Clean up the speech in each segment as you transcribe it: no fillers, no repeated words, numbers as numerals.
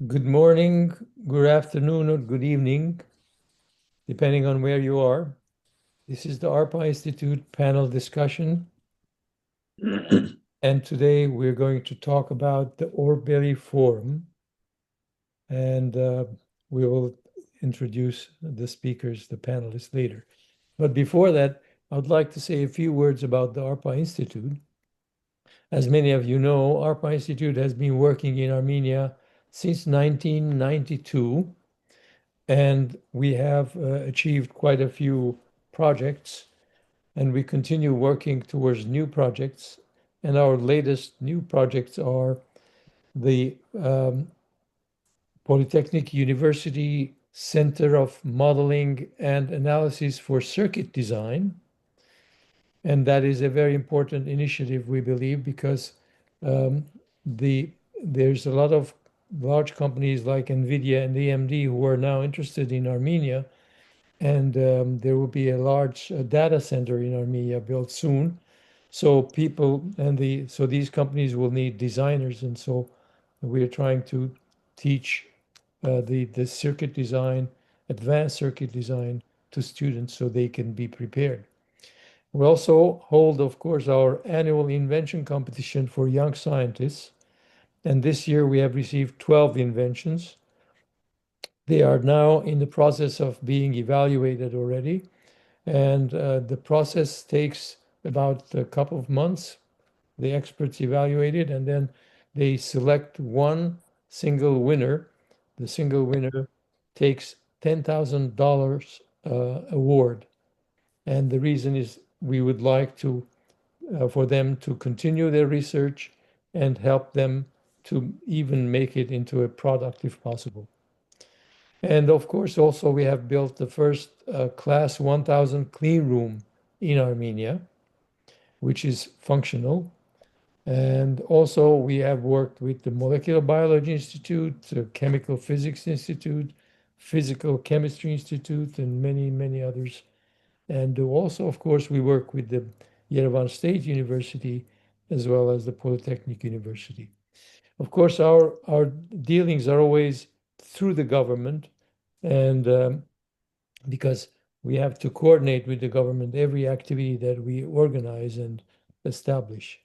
Good morning, good afternoon, or good evening, depending on where you are. This is the ARPA Institute panel discussion. And today we're going to talk about the Orbeli Forum. And we will introduce the speakers, the panelists later. But before that, I would like to say a few words about the ARPA Institute. As many of you know, ARPA Institute has been working in Armenia since 1992. And we have achieved quite a few projects, and we continue working towards new projects. And our latest new projects are the Polytechnic University Center of Modeling and Analysis for Circuit Design. And that is a very important initiative, we believe, because um, there's a lot of large companies like NVIDIA and AMD who are now interested in Armenia. And there will be a large data center in Armenia built soon. So so these companies will need designers, and so we are trying to teach the circuit design, advanced circuit design to students so they can be prepared. We also hold, of course, our annual invention competition for young scientists, and this year we have received 12 inventions. They are now in the process of being evaluated already. And the process takes about a couple of months. The experts evaluate it, and then they select one single winner. The single winner takes $10,000 award. And the reason is we would like to for them to continue their research and help them to even make it into a product if possible. And of course, also we have built the first class 1000 clean room in Armenia, which is functional. And also we have worked with the Molecular Biology Institute, the Chemical Physics Institute, Physical Chemistry Institute, and many, many others. And also, of course, we work with the Yerevan State University as well as the Polytechnic University. Of course, our dealings are always through the government, and because we have to coordinate with the government every activity that we organize and establish.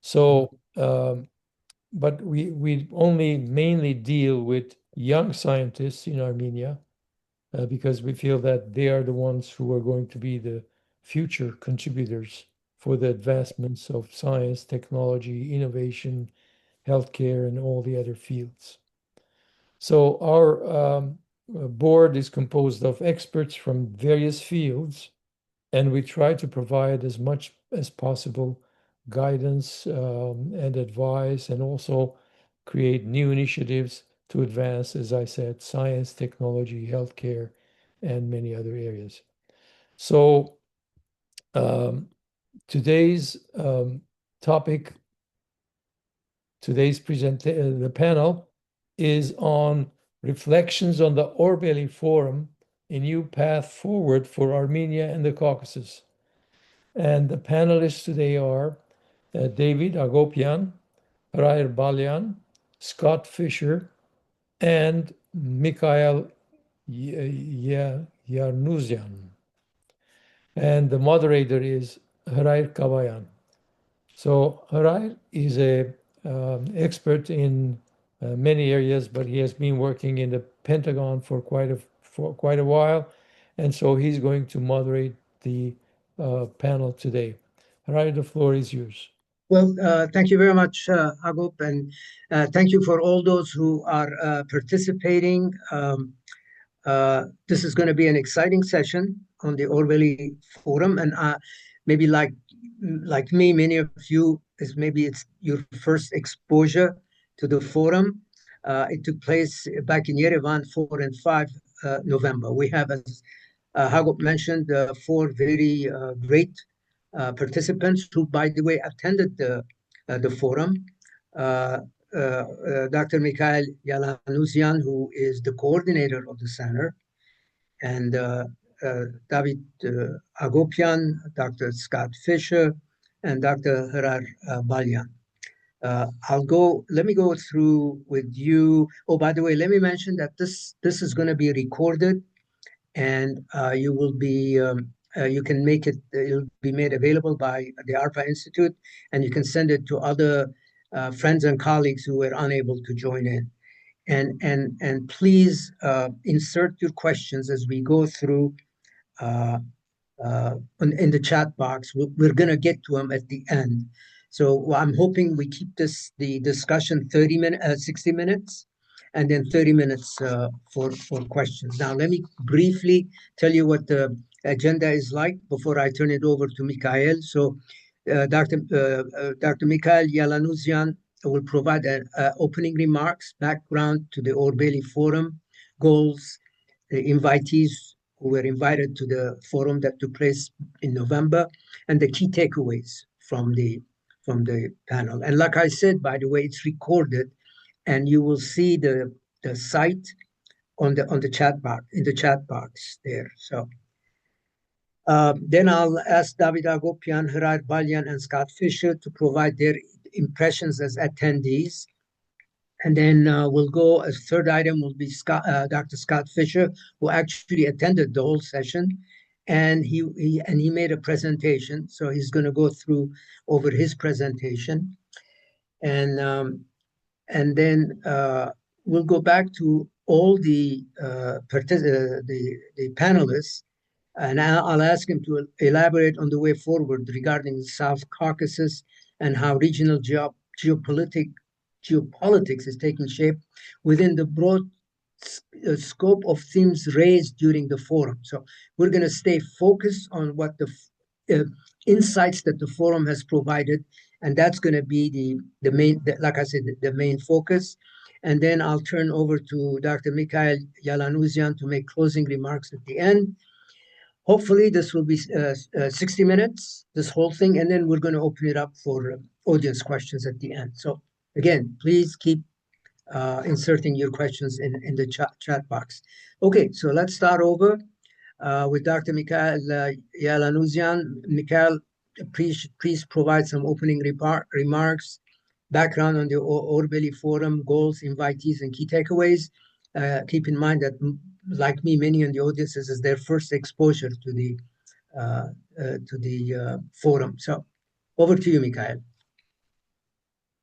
So, but we only mainly deal with young scientists in Armenia because we feel that they are the ones who are going to be the future contributors for the advancements of science, technology, innovation, healthcare, and all the other fields. So our board is composed of experts from various fields, and we try to provide as much as possible guidance and advice, and also create new initiatives to advance, as I said, science, technology, healthcare, and many other areas. So um, today's topic, the panel is on reflections on the Orbeli Forum, a new path forward for Armenia and the Caucasus. And the panelists today are David Akopyan, Hrair Balian, Scott Fisher, and Mikhail Yarnuzian. And the moderator is Hrair Cabayan. So Hriar is a expert in many areas, but he has been working in the Pentagon for quite a while, and so he's going to moderate the panel today. Hriar, the floor is yours. Well, thank you very much, Agop, and thank you for all those who are participating. This is going to be an exciting session on the Orbeli Forum, and maybe like me, many of you maybe it's your first exposure to the forum. It took place back in Yerevan, 4 and 5 November. We have, as Hagop mentioned, 4 very great participants who, by the way, attended the forum. Dr. Mikhail Yalanuzian, who is the coordinator of the center, and David Akopyan, Dr. Scott Fisher, and Dr. Hrair Balian. Let me go through with you. Oh, by the way, let me mention that this is going to be recorded, and you can make it. It'll be made available by the ARPA Institute, and you can send it to other friends and colleagues who were unable to join in. And please insert your questions as we go through in the chat box. We're going to get to them at the end. So I'm hoping we keep the discussion 60 minutes, and then 30 minutes for questions. Now, let me briefly tell you what the agenda is like before I turn it over to Mikhail. So Dr. Mikhail Yalanuzian will provide opening remarks, background to the Orbeli Forum, goals, the invitees who were invited to the forum that took place in November, and the key takeaways from the panel. And like I said, by the way, it's recorded, and you will see the site on the chat box in the chat box there. So then I'll ask David Akopyan, Hrair, Balian, and Scott Fisher to provide their impressions as attendees. And then we'll go, as third item will be Dr. Scott Fisher, who actually attended the whole session, and he made a presentation. So he's going to go through over his presentation, and then we'll go back to all the panelists, and I'll ask him to elaborate on the way forward regarding the South Caucasus and how regional geopolitics is taking shape within the broad scope of themes raised during the forum. So we're going to stay focused on what the insights that the forum has provided, and that's going to be the main, like I said, the main focus. And then I'll turn over to Dr. Mikhail Yalanuzian to make closing remarks at the end. Hopefully this will be 60 minutes, this whole thing, and then we're going to open it up for audience questions at the end. So again, please keep inserting your questions in the chat box. Okay, so let's start over with Dr. Mikhail Yalanuzian. Mikhail, please provide some opening remarks, background on the Orbeli Forum, goals, invitees, and key takeaways. Keep in mind that, like me, many in the audience, this is their first exposure to the forum. So over to you, Mikhail.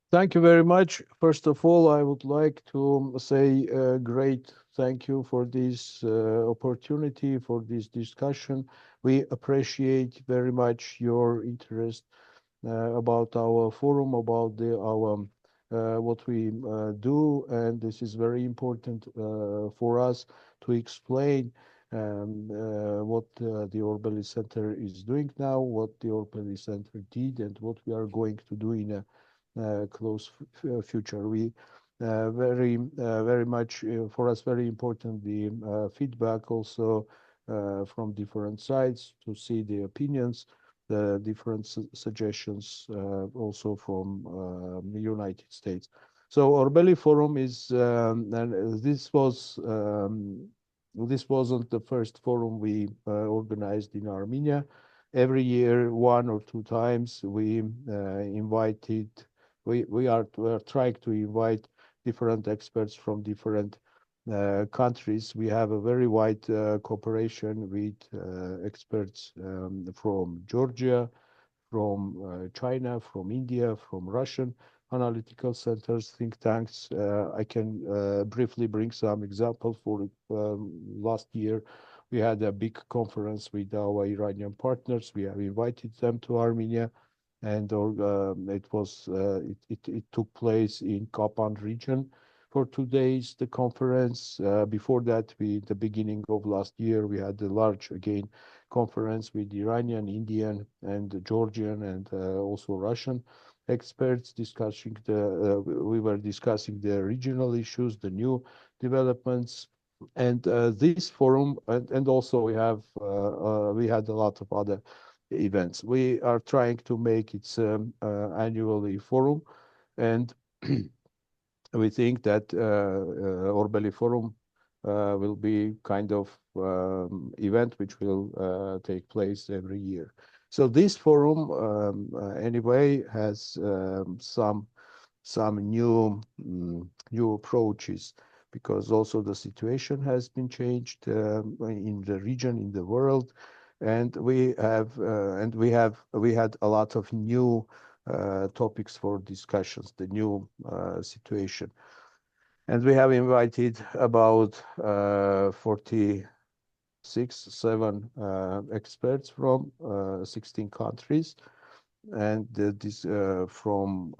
Thank you very much. First of all, I would like to say a great thank you for this opportunity, for this discussion. We appreciate very much your interest about our forum, about our what we do, and this is very important for us to explain what the Orbeli Center is doing now, what the Orbeli Center did, and what we are going to do in a close future. We very much for us very important the feedback also from different sides, to see the opinions, the different suggestions also from the United States. So Orbeli Forum is and this wasn't the first forum we organized in Armenia. Every year, 1 or 2 times, we invited. We are trying to invite different experts from different countries. We have a very wide cooperation with experts from Georgia, from China, from India, from Russian analytical centers, think tanks. I can briefly bring some examples. For last year, we had a big conference with our Iranian partners. We have invited them to Armenia, and it took place in Cabayan region for 2 days, the conference. Before that, the beginning of last year, we had a large, again, conference with Iranian, Indian, and Georgian, and also Russian experts discussing we were discussing the regional issues, the new developments. And this forum, and also we had a lot of other events. We are trying to make it annually forum, and we think that Orbeli Forum will be kind of event which will take place every year. So this forum anyway has some some new approaches, because also the situation has been changed in the region, in the world, and we had a lot of new topics for discussions, the new situation. And we have invited about 47 experts from 16 countries, and this from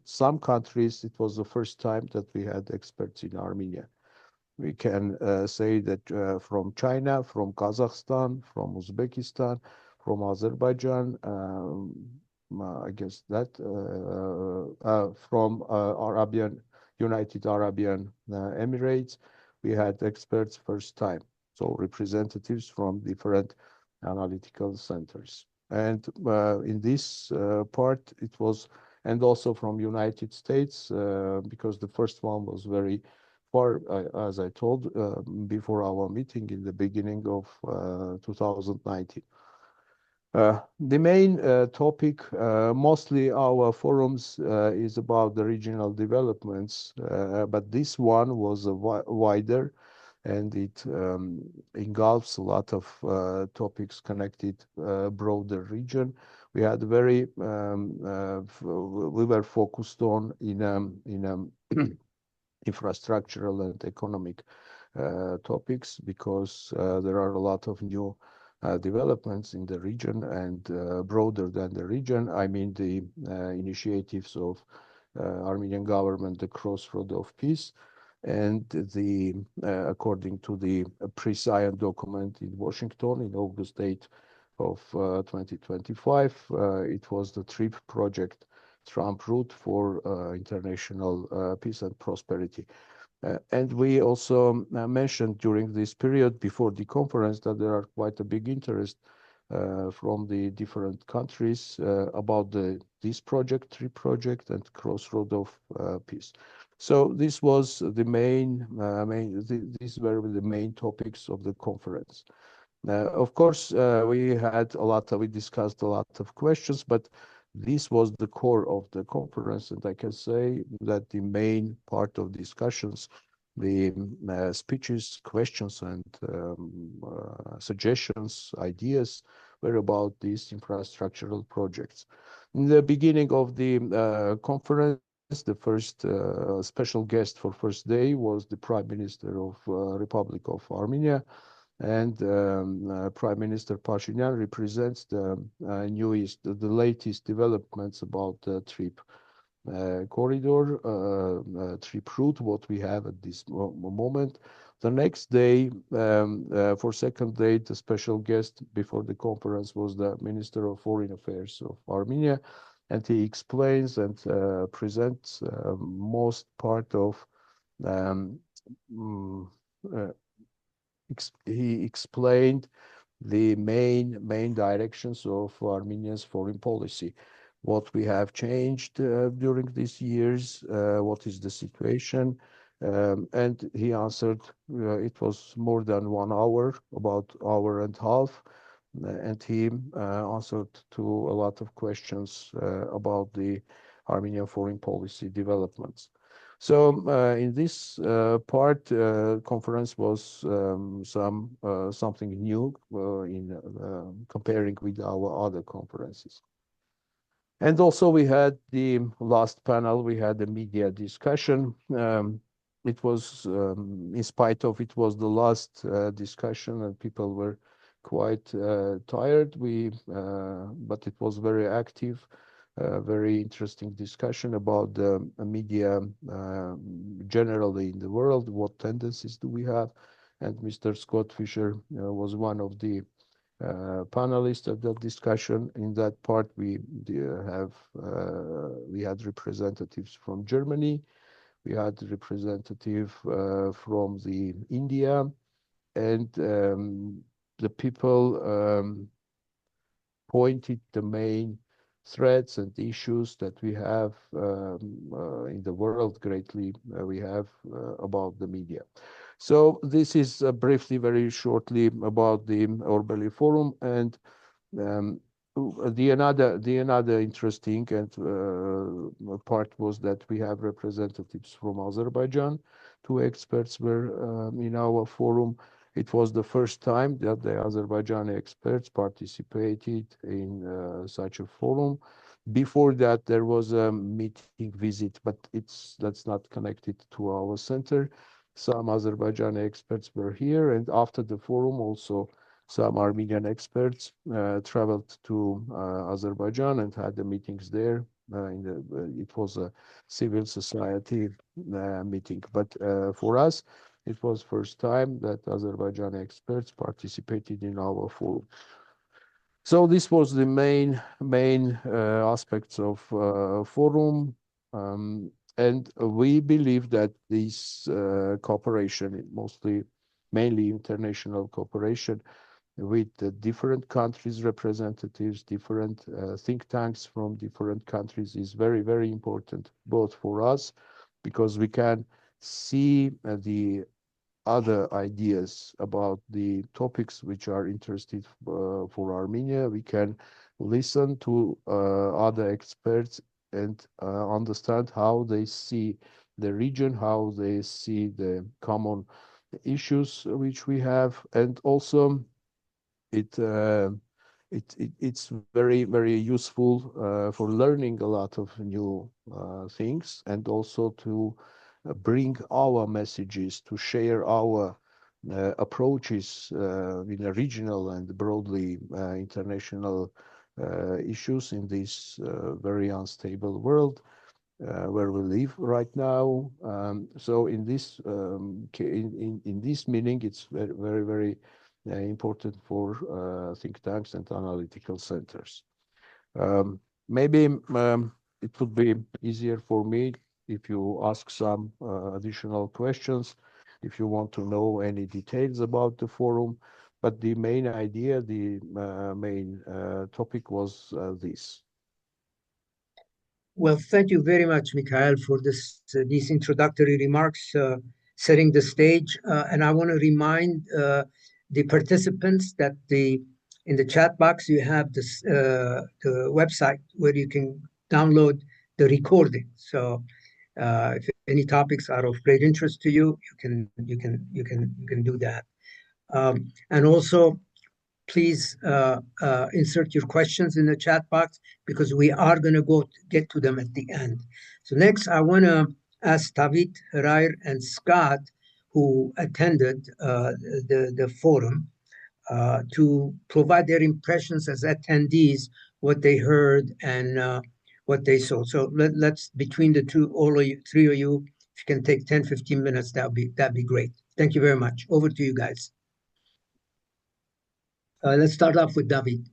some countries. It was the first time that we had experts in Armenia. We can say that from China, from Kazakhstan, from Uzbekistan, from Azerbaijan, I guess that from United Arabian Emirates, we had experts first time. So representatives from different analytical centers. And in this part, it was, and also from United States, because the first one was very far, as I told before our meeting in the beginning of 2019. The main topic, mostly our forums, is about the regional developments, but this one was wider, and it engulfs a lot of topics connected broader region. We had we were focused on in infrastructural and economic topics, because there are a lot of new developments in the region, and broader than the region. I mean the initiatives of Armenian government, the Crossroad of Peace, and the according to the pre-signed document in Washington in August 8 of 2025, it was the TRIP project, Trump route for international peace and prosperity. And we also mentioned during this period before the conference that there are quite a big interest from the different countries about this project, TRIP project, and Crossroad of Peace. So this was the these were the main topics of the conference. Of course, we discussed a lot of questions, but this was the core of the conference, and I can say that the main part of discussions, the speeches, questions, and suggestions, ideas were about these infrastructural projects. In the beginning of the conference, the first special guest for first day was the Prime Minister of Republic of Armenia, and Prime Minister Pashinyan represents the latest developments about the TRIP corridor, TRIP route, what we have at this moment. The next day, for second day, the special guest before the conference was the Minister of Foreign Affairs of Armenia, and he explains and presents most part of he explained the main directions of Armenia's foreign policy, what we have changed during these years, what is the situation, and he answered. It was more than 1 hour, about hour and a half, and he answered to a lot of questions about the Armenian foreign policy developments. So in this part, conference was something new in comparing with our other conferences. And also we had the last panel, we had the media discussion. It was, in spite of it was the last discussion and people were quite tired, but it was very active. Very interesting discussion about the media generally in the world, what tendencies do we have. And Mr. Scott Fisher was one of the panelists of that discussion. In that part, we had representatives from Germany, we had representative from the India, and the people pointed the main threats and issues that we have in the world greatly we have about the media. So this is briefly, very shortly about the Orbeli Forum, and the another interesting and part was that we have representatives from Azerbaijan. Two experts were in our forum. It was the first time that the Azerbaijani experts participated in such a forum. Before that, there was a meeting visit, but that's not connected to our center. Some Azerbaijani experts were here, and after the forum, also some Armenian experts traveled to Azerbaijan and had the meetings there. It was a civil society meeting, but for us, it was first time that Azerbaijani experts participated in our forum. So this was the main aspects of forum, and we believe that this cooperation, mainly international cooperation, with the different countries' representatives, different think tanks from different countries is very, very important, both for us, because we can see the other ideas about the topics which are interested for Armenia. We can listen to other experts and understand how they see the region, how they see the common issues which we have, and also it's very, very useful for learning a lot of new things, and also to bring our messages, to share our approaches in a regional and broadly international issues in this very unstable world where we live right now. So in this in this meaning, it's very, very, very important for think tanks and analytical centers. Maybe it would be easier for me if you ask some additional questions, if you want to know any details about the forum. But the main idea, the main topic was this. Well, thank you very much, Mikhail, for these introductory remarks, setting the stage. And I want to remind the participants that in the chat box you have this the website where you can download the recording. So if any topics are of great interest to you, you can do that. And also, please insert your questions in the chat box, because we are going to get to them at the end. So next, I want to ask David, Hrair, and Scott, who attended the forum, to provide their impressions as attendees, what they heard and what they saw. So let's, between the three of you, if you can take 10, 15 minutes, that'd be great. Thank you very much. Over to you guys. Let's start off with David.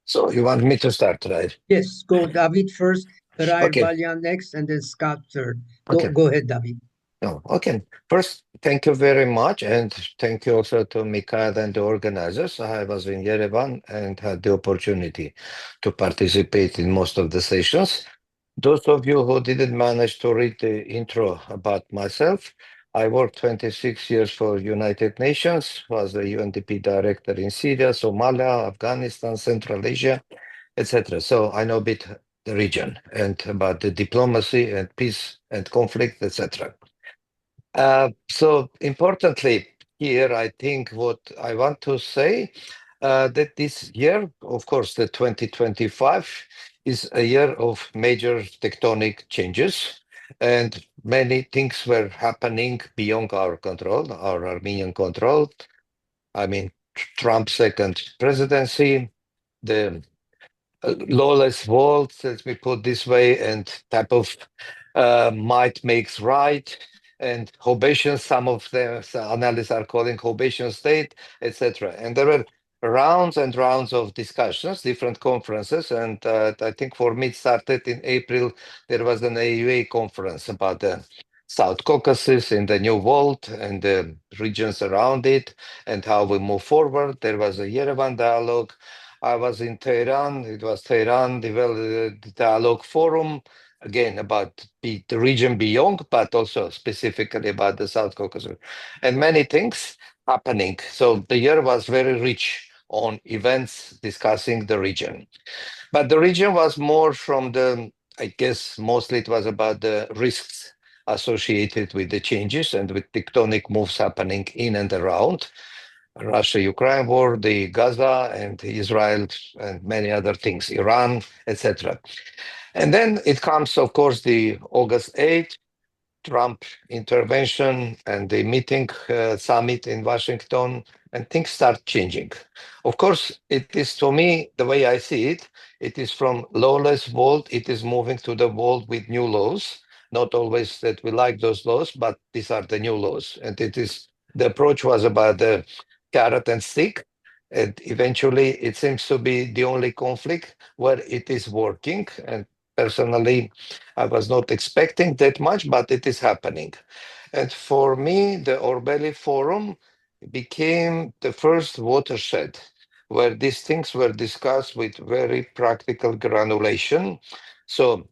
So you want me to start, right? Yes, go David first, Hriar, Okay. Balian next, and then Scott third. Okay. Go ahead, David. No, okay. First, thank you very much, and thank you also to Mikhail and the organizers. I was in Yerevan and had the opportunity to participate in most of the sessions. Those of you who didn't manage to read the intro about myself, I worked 26 years for United Nations, was the UNDP director in Syria, Somalia, Afghanistan, Central Asia, etc. So I know a bit the region and about the diplomacy and peace and conflict, etc. So importantly here, I think what I want to say that this year, of course, the 2025 is a year of major tectonic changes, and many things were happening beyond our control, our Armenian control. I mean, Trump's second presidency, the lawless world, let me put this way, and type of might makes right, and Hobatian, some of the analysts are calling Hobatian state, etc. And there were rounds and rounds of discussions, different conferences, and I think for me it started in April. There was an AUA conference about the South Caucasus in the New World and the regions around it and how we move forward. There was a Yerevan dialogue. I was in Tehran. It was Tehran Dialogue Forum, again, about the region beyond, but also specifically about the South Caucasus. And many things happening. So the year was very rich on events discussing the region. But the region was more from I guess mostly it was about the risks associated with the changes and with tectonic moves happening in and around Russia-Ukraine war, the Gaza and Israel and many other things, Iran, etc. And then it comes, of course, the August 8th, Trump intervention and the meeting summit in Washington, and things start changing. Of course, it is, to me, the way I see it, it is from lawless world, it is moving to the world with new laws. Not always that we like those laws, but these are the new laws. And it is, the approach was about the carrot and stick. And eventually it seems to be the only conflict where it is working. And personally, I was not expecting that much, but it is happening. And for me, the Orbeli Forum became the first watershed where these things were discussed with very practical granulation. So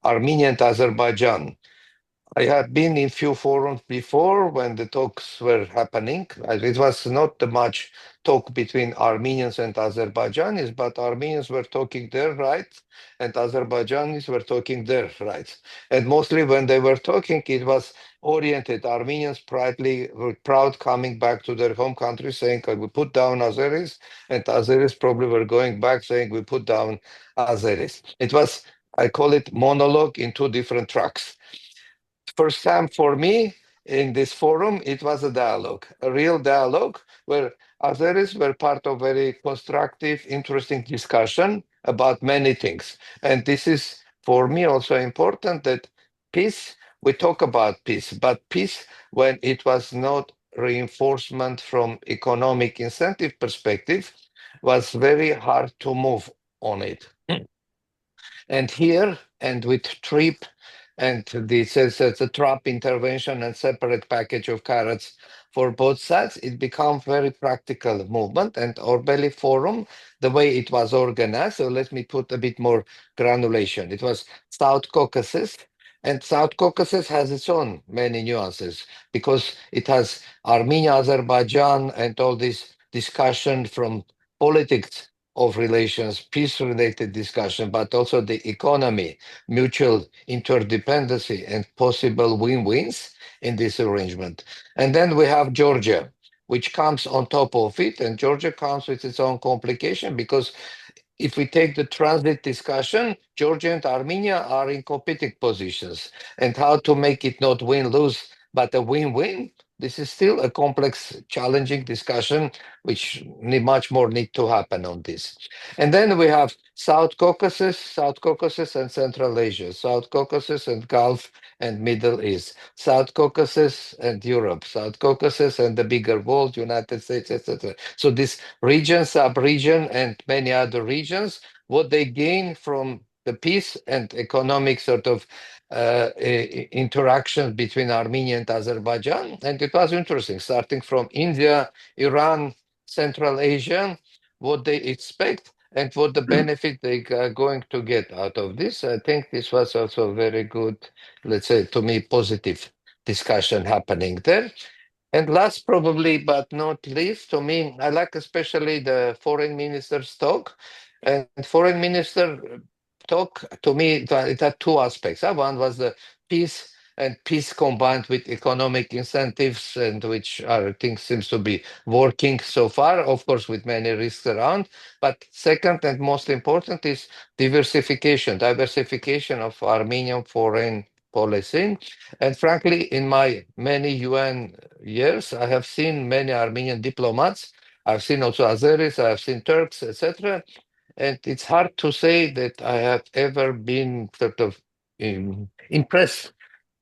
Armenia and Azerbaijan, I have been in few forums before when the talks were happening. It was not much talk between Armenians and Azerbaijanis, but Armenians were talking their rights and Azerbaijanis were talking their rights. And mostly when they were talking, it was oriented. Armenians were proud coming back to their home country saying, we put down Azeris, and Azeris probably were going back saying, we put down Azeris. It was, I call it monologue in two different tracks. First time for me in this forum, it was a dialogue, a real dialogue where Azeris were part of very constructive, interesting discussion about many things. And this is for me also important that peace, we talk about peace, but peace when it was not reinforcement from economic incentive perspective was very hard to move on it. And here, and with TRIP, and this is a Trump intervention and separate package of carrots for both sides, it becomes very practical movement. And Orbeli Forum, the way it was organized, so let me put a bit more granulation. It was South Caucasus, and South Caucasus has its own many nuances because it has Armenia, Azerbaijan, and all this discussion from politics of relations, peace-related discussion, but also the economy, mutual interdependency, and possible win-wins in this arrangement. And then we have Georgia, which comes on top of it, and Georgia comes with its own complication because if we take the transit discussion, Georgia and Armenia are in competing positions, and how to make it not win-lose, but a win-win. This is still a complex, challenging discussion, which much more need to happen on this. And then we have South Caucasus and Central Asia, South Caucasus and Gulf and Middle East, South Caucasus and Europe, South Caucasus and the bigger world, United States, etc. So this region, sub-region, and many other regions, what they gain from the peace and economic sort of interaction between Armenia and Azerbaijan. And it was interesting, starting from India, Iran, Central Asia, what they expect and what the benefit they are going to get out of this. I think this was also very good, let's say, to me, positive discussion happening there. And last, probably, but not least, to me, I like especially the foreign minister's talk. And foreign minister talk, to me, it had two aspects. One was the peace, and peace combined with economic incentives, and which I think seems to be working so far, of course, with many risks around. But second and most important is diversification of Armenian foreign policy. And frankly, in my many UN years, I have seen many Armenian diplomats. I've seen also Azeris, I have seen Turks, etc. And it's hard to say that I have ever been sort of impressed,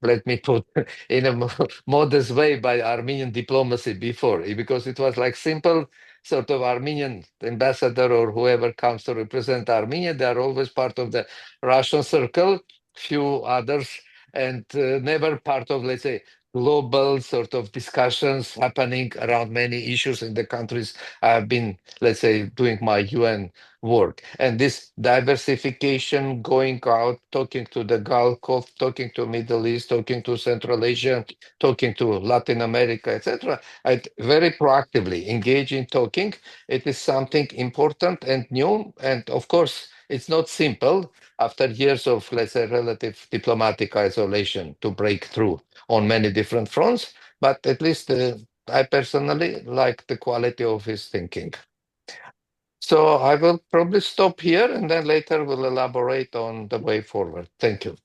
let me put in a modest way, by Armenian diplomacy before, because it was like simple sort of Armenian ambassador or whoever comes to represent Armenia. They are always part of the Russian circle, few others, and never part of, let's say, global sort of discussions happening around many issues in the countries I've been, let's say, doing my UN work. And this diversification, going out, talking to the Gulf, talking to Middle East, talking to Central Asia, talking to Latin America, etc. I very proactively engage in talking. It is something important and new. And of course, it's not simple after years of, let's say, relative diplomatic isolation to break through on many different fronts, but at least I personally like the quality of his thinking. So I will probably stop here and then later we'll elaborate on the way forward. Thank you.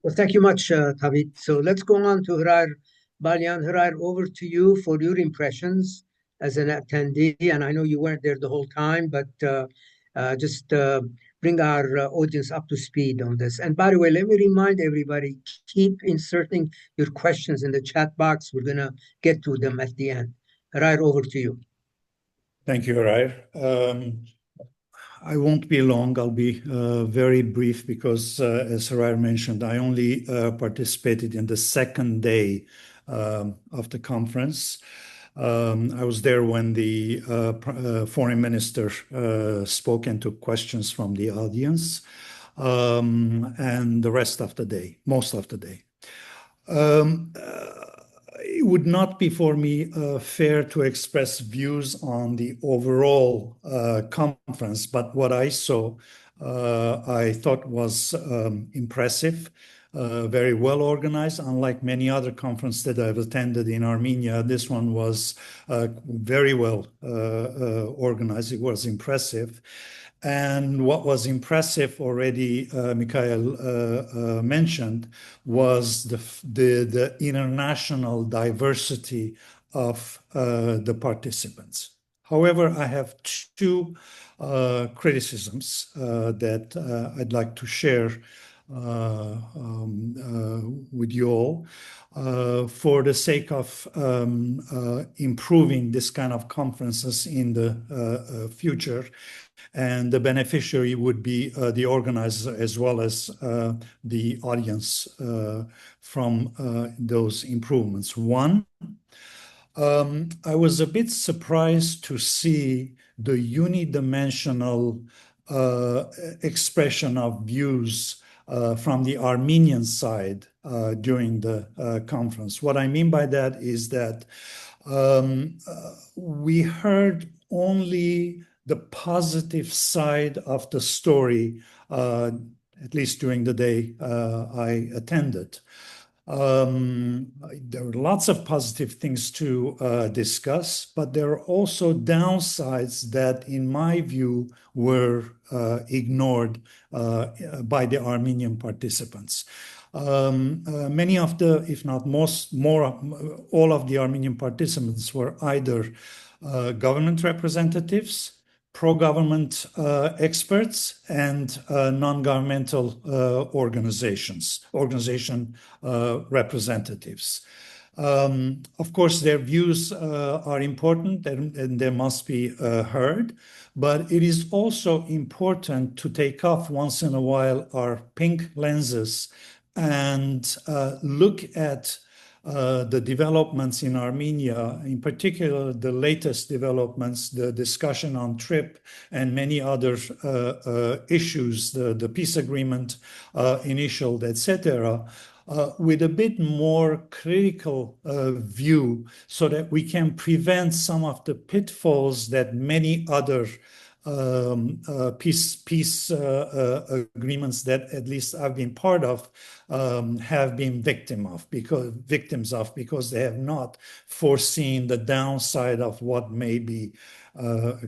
Well, thank you much, Thabit. So let's go on to Hrair. Balian, Hrair, over to you for your impressions as an attendee. And I know you weren't there the whole time, but just bring our audience up to speed on this. And by the way, let me remind everybody, keep inserting your questions in the chat box. We're going to get to them at the end. Hrair, over to you. Thank you, Hrair. I won't be long. I'll be very brief because, as Hrair mentioned, I only participated in the second day of the conference. I was there when the foreign minister spoke and took questions from the audience, and the rest of the day, most of the day. It would not be for me fair to express views on the overall conference, but what I saw, I thought was impressive, very well organized. Unlike many other conferences that I've attended in Armenia, this one was very well organized. It was impressive. And what was impressive already, Mikhail mentioned, was the international diversity of the participants. However, I have two criticisms that I'd like to share with you all for the sake of improving this kind of conferences in the future. And the beneficiary would be the organizer as well as the audience from those improvements. One, I was a bit surprised to see the unidimensional expression of views from the Armenian side during the conference. What I mean by that is that we heard only the positive side of the story, at least during the day I attended. There were lots of positive things to discuss, but there are also downsides that, in my view, were ignored by the Armenian participants. Many of the, if not all of the Armenian participants were either government representatives, pro-government experts, and non-governmental organization representatives. Of course, their views are important and they must be heard, but it is also important to take off once in a while our pink lenses and look at the developments in Armenia, in particular the latest developments, the discussion on TRIP and many other issues, the peace agreement initialed, etc., with a bit more critical view so that we can prevent some of the pitfalls that many other peace agreements that at least I've been part of have been victims of because they have not foreseen the downside of what may be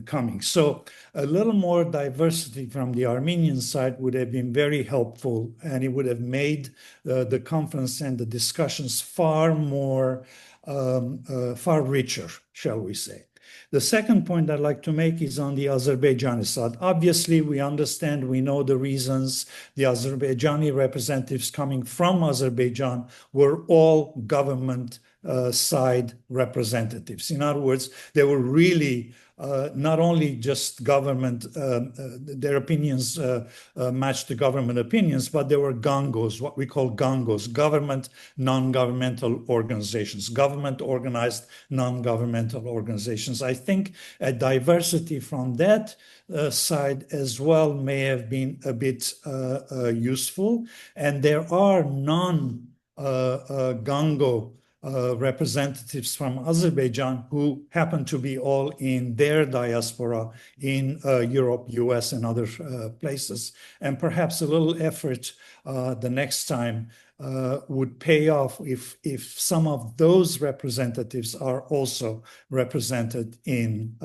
coming. So a little more diversity from the Armenian side would have been very helpful, and it would have made the conference and the discussions far richer, shall we say. The second point I'd like to make is on the Azerbaijani side. Obviously, we understand, we know the reasons. The Azerbaijani representatives coming from Azerbaijan were all government side representatives. In other words, they were really not only just government, their opinions matched the government opinions, but there were gongos, what we call gongos, government non-governmental organizations, government organized non-governmental organizations. I think a diversity from that side as well may have been a bit useful. And there are non-gongo representatives from Azerbaijan who happen to be all in their diaspora in Europe, US, and other places. And perhaps a little effort the next time would pay off if some of those representatives are also represented in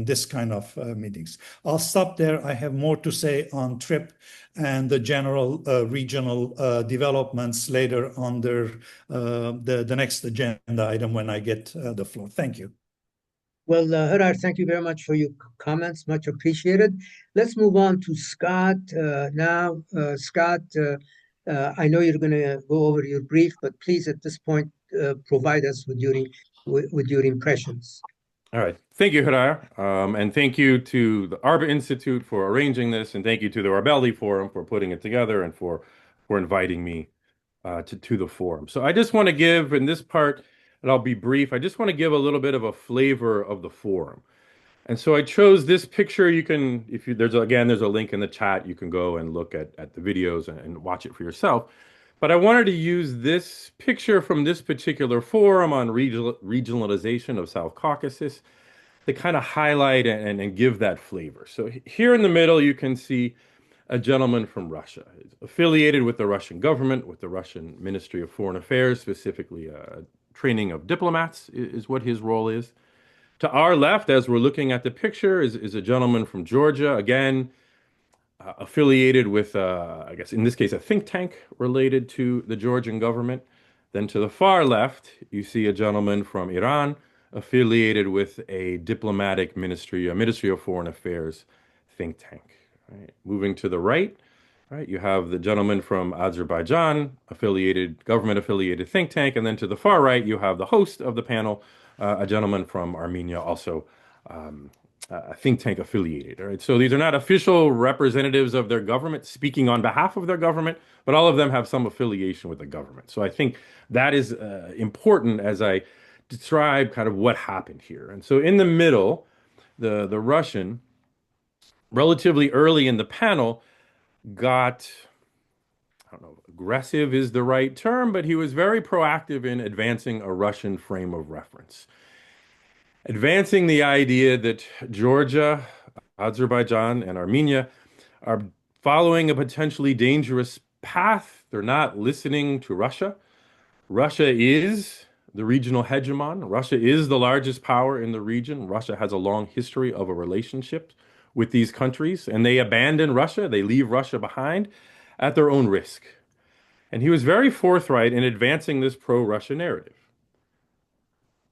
this kind of meetings. I'll stop there. I have more to say on TRIP and the general regional developments later under the next agenda item when I get the floor. Thank you. Well, Hriar, thank you very much for your comments. Much appreciated. Let's move on to Scott now. Scott, I know you're going to go over your brief, but please at this point provide us with your impressions. All right. Thank you, Hrair. And thank you to the ARPA Institute for arranging this, and thank you to the Orbeli Forum for putting it together and for inviting me to the forum. So I just want to give, in this part, and I'll be brief, I just want to give a little bit of a flavor of the forum. And so I chose this picture. You can, there's a link in the chat. You can go and look at the videos and watch it for yourself. But I wanted to use this picture from this particular forum on regionalization of South Caucasus to kind of highlight and give that flavor. So here in the middle, you can see a gentleman from Russia. He's affiliated with the Russian government, with the Russian Ministry of Foreign Affairs, specifically training of diplomats is what his role is. To our left, as we're looking at the picture, is a gentleman from Georgia, again, affiliated with, I guess in this case, a think tank related to the Georgian government. Then to the far left, you see a gentleman from Iran, affiliated with a diplomatic ministry, a Ministry of Foreign Affairs think tank. Right? Moving to the right, you have the gentleman from Azerbaijan, government-affiliated think tank. And then to the far right, you have the host of the panel, a gentleman from Armenia, also a think tank affiliated. All right? So these are not official representatives of their government speaking on behalf of their government, but all of them have some affiliation with the government. So I think that is important as I describe kind of what happened here. And so in the middle, the Russian, relatively early in the panel, got, I don't know, aggressive is the right term, but he was very proactive in advancing a Russian frame of reference. Advancing the idea that Georgia, Azerbaijan, and Armenia are following a potentially dangerous path. They're not listening to Russia. Russia is the regional hegemon. Russia is the largest power in the region. Russia has a long history of a relationship with these countries, and they abandon Russia. They leave Russia behind at their own risk. And he was very forthright in advancing this pro-Russia narrative.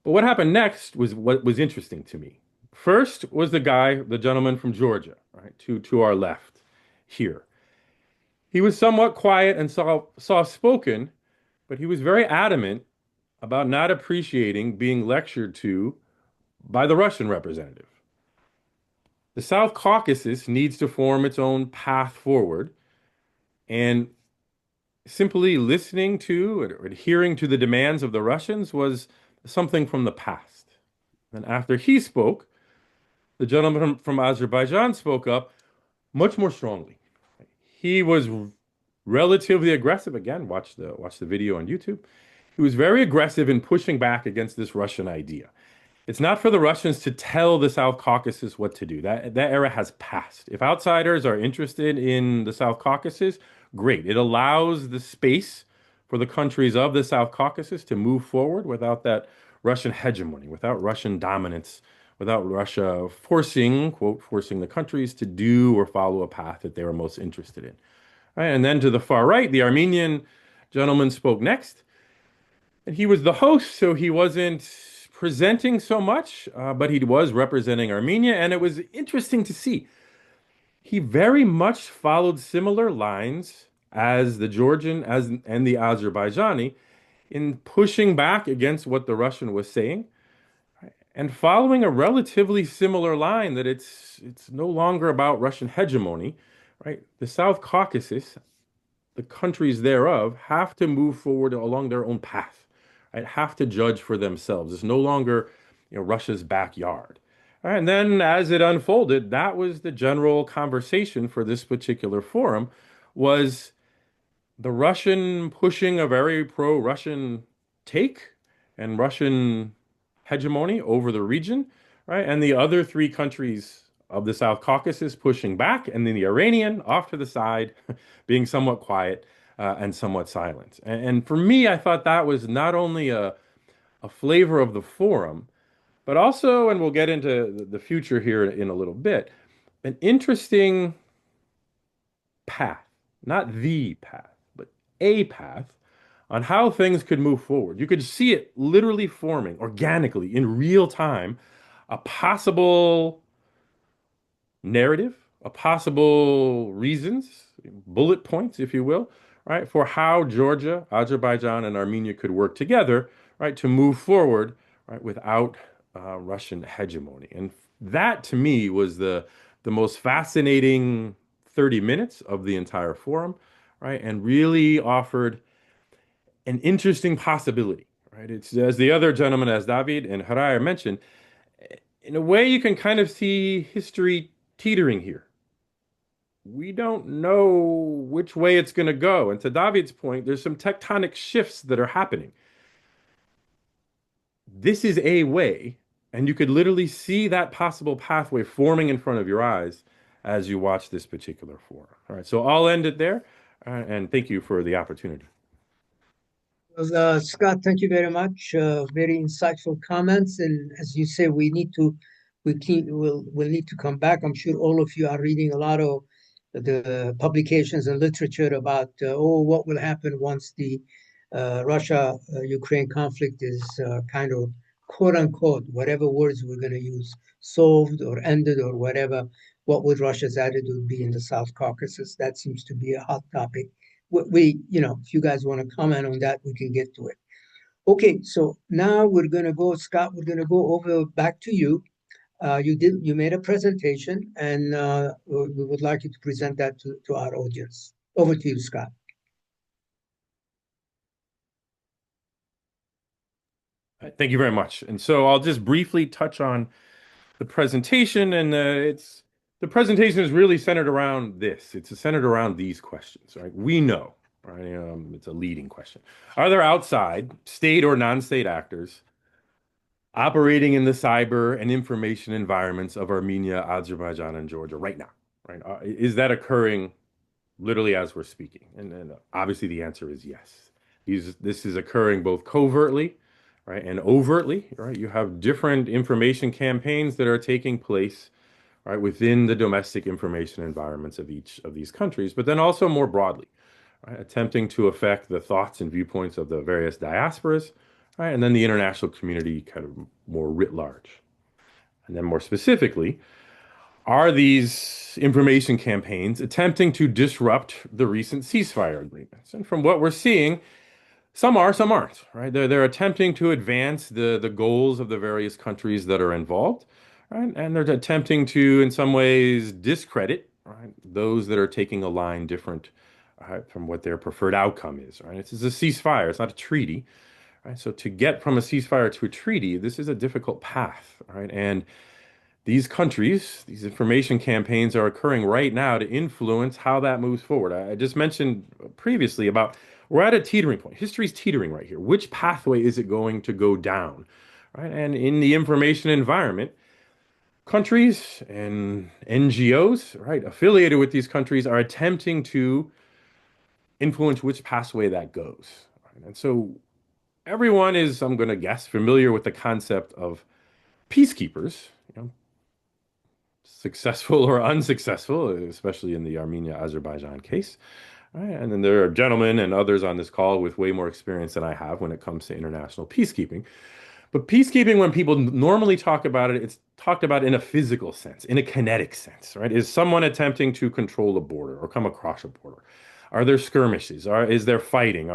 But what happened next was what was interesting to me. First was the gentleman from Georgia, right, to our left here. He was somewhat quiet and soft-spoken, but he was very adamant about not appreciating being lectured to by the Russian representative. The South Caucasus needs to form its own path forward, and simply listening to or adhering to the demands of the Russians was something from the past. And after he spoke, the gentleman from Azerbaijan spoke up much more strongly. He was relatively aggressive. Again, watch the video on YouTube. He was very aggressive in pushing back against this Russian idea. It's not for the Russians to tell the South Caucasus what to do. That era has passed. If outsiders are interested in the South Caucasus, great. It allows the space for the countries of the South Caucasus to move forward without that Russian hegemony, without Russian dominance, without Russia forcing the countries to do or follow a path that they were most interested in. Right? And then to the far right, the Armenian gentleman spoke next. And he was the host, so he wasn't presenting so much, but he was representing Armenia. And it was interesting to see. He very much followed similar lines as the Georgian and the Azerbaijani in pushing back against what the Russian was saying. and following a relatively similar line that it's no longer about Russian hegemony, right? The South Caucasus, the countries thereof, have to move forward along their own path, right? Have to judge for themselves. It's no longer, Russia's backyard. All right, and then as it unfolded, that was the general conversation for this particular forum, was the Russian pushing a very pro-Russian take and Russian hegemony over the region, right? And the other three countries of the South Caucasus pushing back, and then the Iranian off to the side, being somewhat quiet and somewhat silent. And for me, I thought that was not only a flavor of the forum, but also, and we'll get into the future here in a little bit, an interesting path, not the path, but a path on how things could move forward. You could see it literally forming organically in real time, a possible narrative, a possible reasons, bullet points, if you will, right, for how Georgia, Azerbaijan, and Armenia could work together, right, to move forward, right, without Russian hegemony. And that, to me, was the most fascinating 30 minutes of the entire forum, right, and really offered an interesting possibility, right? It's as the other gentleman, as David and Hrair mentioned, in a way you can kind of see history teetering here. We don't know which way it's going to go. And to David's point, there's some tectonic shifts that are happening. This is a way, and you could literally see that possible pathway forming in front of your eyes as you watch this particular forum. All right, so I'll end it there, and thank you for the opportunity. Well, Scott, thank you very much. Very insightful comments, and as you say, we'll need to come back. I'm sure all of you are reading a lot of the publications and literature about what will happen once the Russia-Ukraine conflict is kind of quote unquote, whatever words we're going to use, solved or ended or whatever. What would Russia's attitude be in the South Caucasus? That seems to be a hot topic. If you guys want to comment on that, we can get to it. Okay, so now we're going to go, Scott, we're going to go over back to you. You made a presentation, and we would like you to present that to our audience. Over to you, Scott. Thank you very much. And so I'll just briefly touch on the presentation, and the presentation is really centered around this. It's centered around these questions, right? We know, right? It's a leading question. Are there outside state or non-state actors operating in the cyber and information environments of Armenia, Azerbaijan, and Georgia right now, right? Is that occurring literally as we're speaking? And obviously the answer is yes. This is occurring both covertly, right, and overtly, right? You have different information campaigns that are taking place, right, within the domestic information environments of each of these countries, but then also more broadly, right, attempting to affect the thoughts and viewpoints of the various diasporas, right, and then the international community kind of more writ large. And then more specifically, are these information campaigns attempting to disrupt the recent ceasefire agreements? And from what we're seeing, some are, some aren't, right? They're attempting to advance the goals of the various countries that are involved, right? And they're attempting to, in some ways, discredit, right, those that are taking a line different, right, from what their preferred outcome is, right? It's a ceasefire, it's not a treaty, right? So to get from a ceasefire to a treaty, this is a difficult path, right? And these countries, these information campaigns are occurring right now to influence how that moves forward. I just mentioned previously about we're at a teetering point. History's teetering right here. Which pathway is it going to go down, right? And in the information environment, countries and NGOs, right, affiliated with these countries are attempting to influence which pathway that goes. Right? And so everyone is, I'm going to guess, familiar with the concept of peacekeepers, successful or unsuccessful, especially in the Armenia-Azerbaijan case. Right? And then there are gentlemen and others on this call with way more experience than I have when it comes to international peacekeeping. But peacekeeping, when people normally talk about it, it's talked about in a physical sense, in a kinetic sense, right? Is someone attempting to control a border or come across a border? Are there skirmishes? Is there fighting?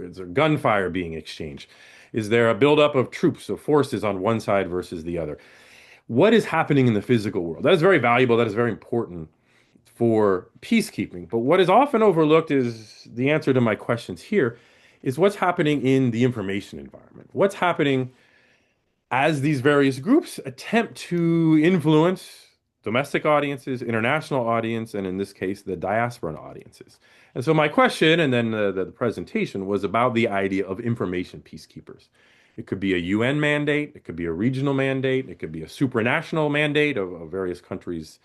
Is there gunfire being exchanged? Is there a buildup of troops, of forces on one side versus the other? What is happening in the physical world? That is very valuable. That is very important for peacekeeping. But what is often overlooked is the answer to my questions here is what's happening in the information environment. What's happening as these various groups attempt to influence domestic audiences, international audience, and in this case, the diasporan audiences. And so my question, and then the presentation, was about the idea of information peacekeepers. It could be a UN mandate, it could be a regional mandate, it could be a supranational mandate of various countries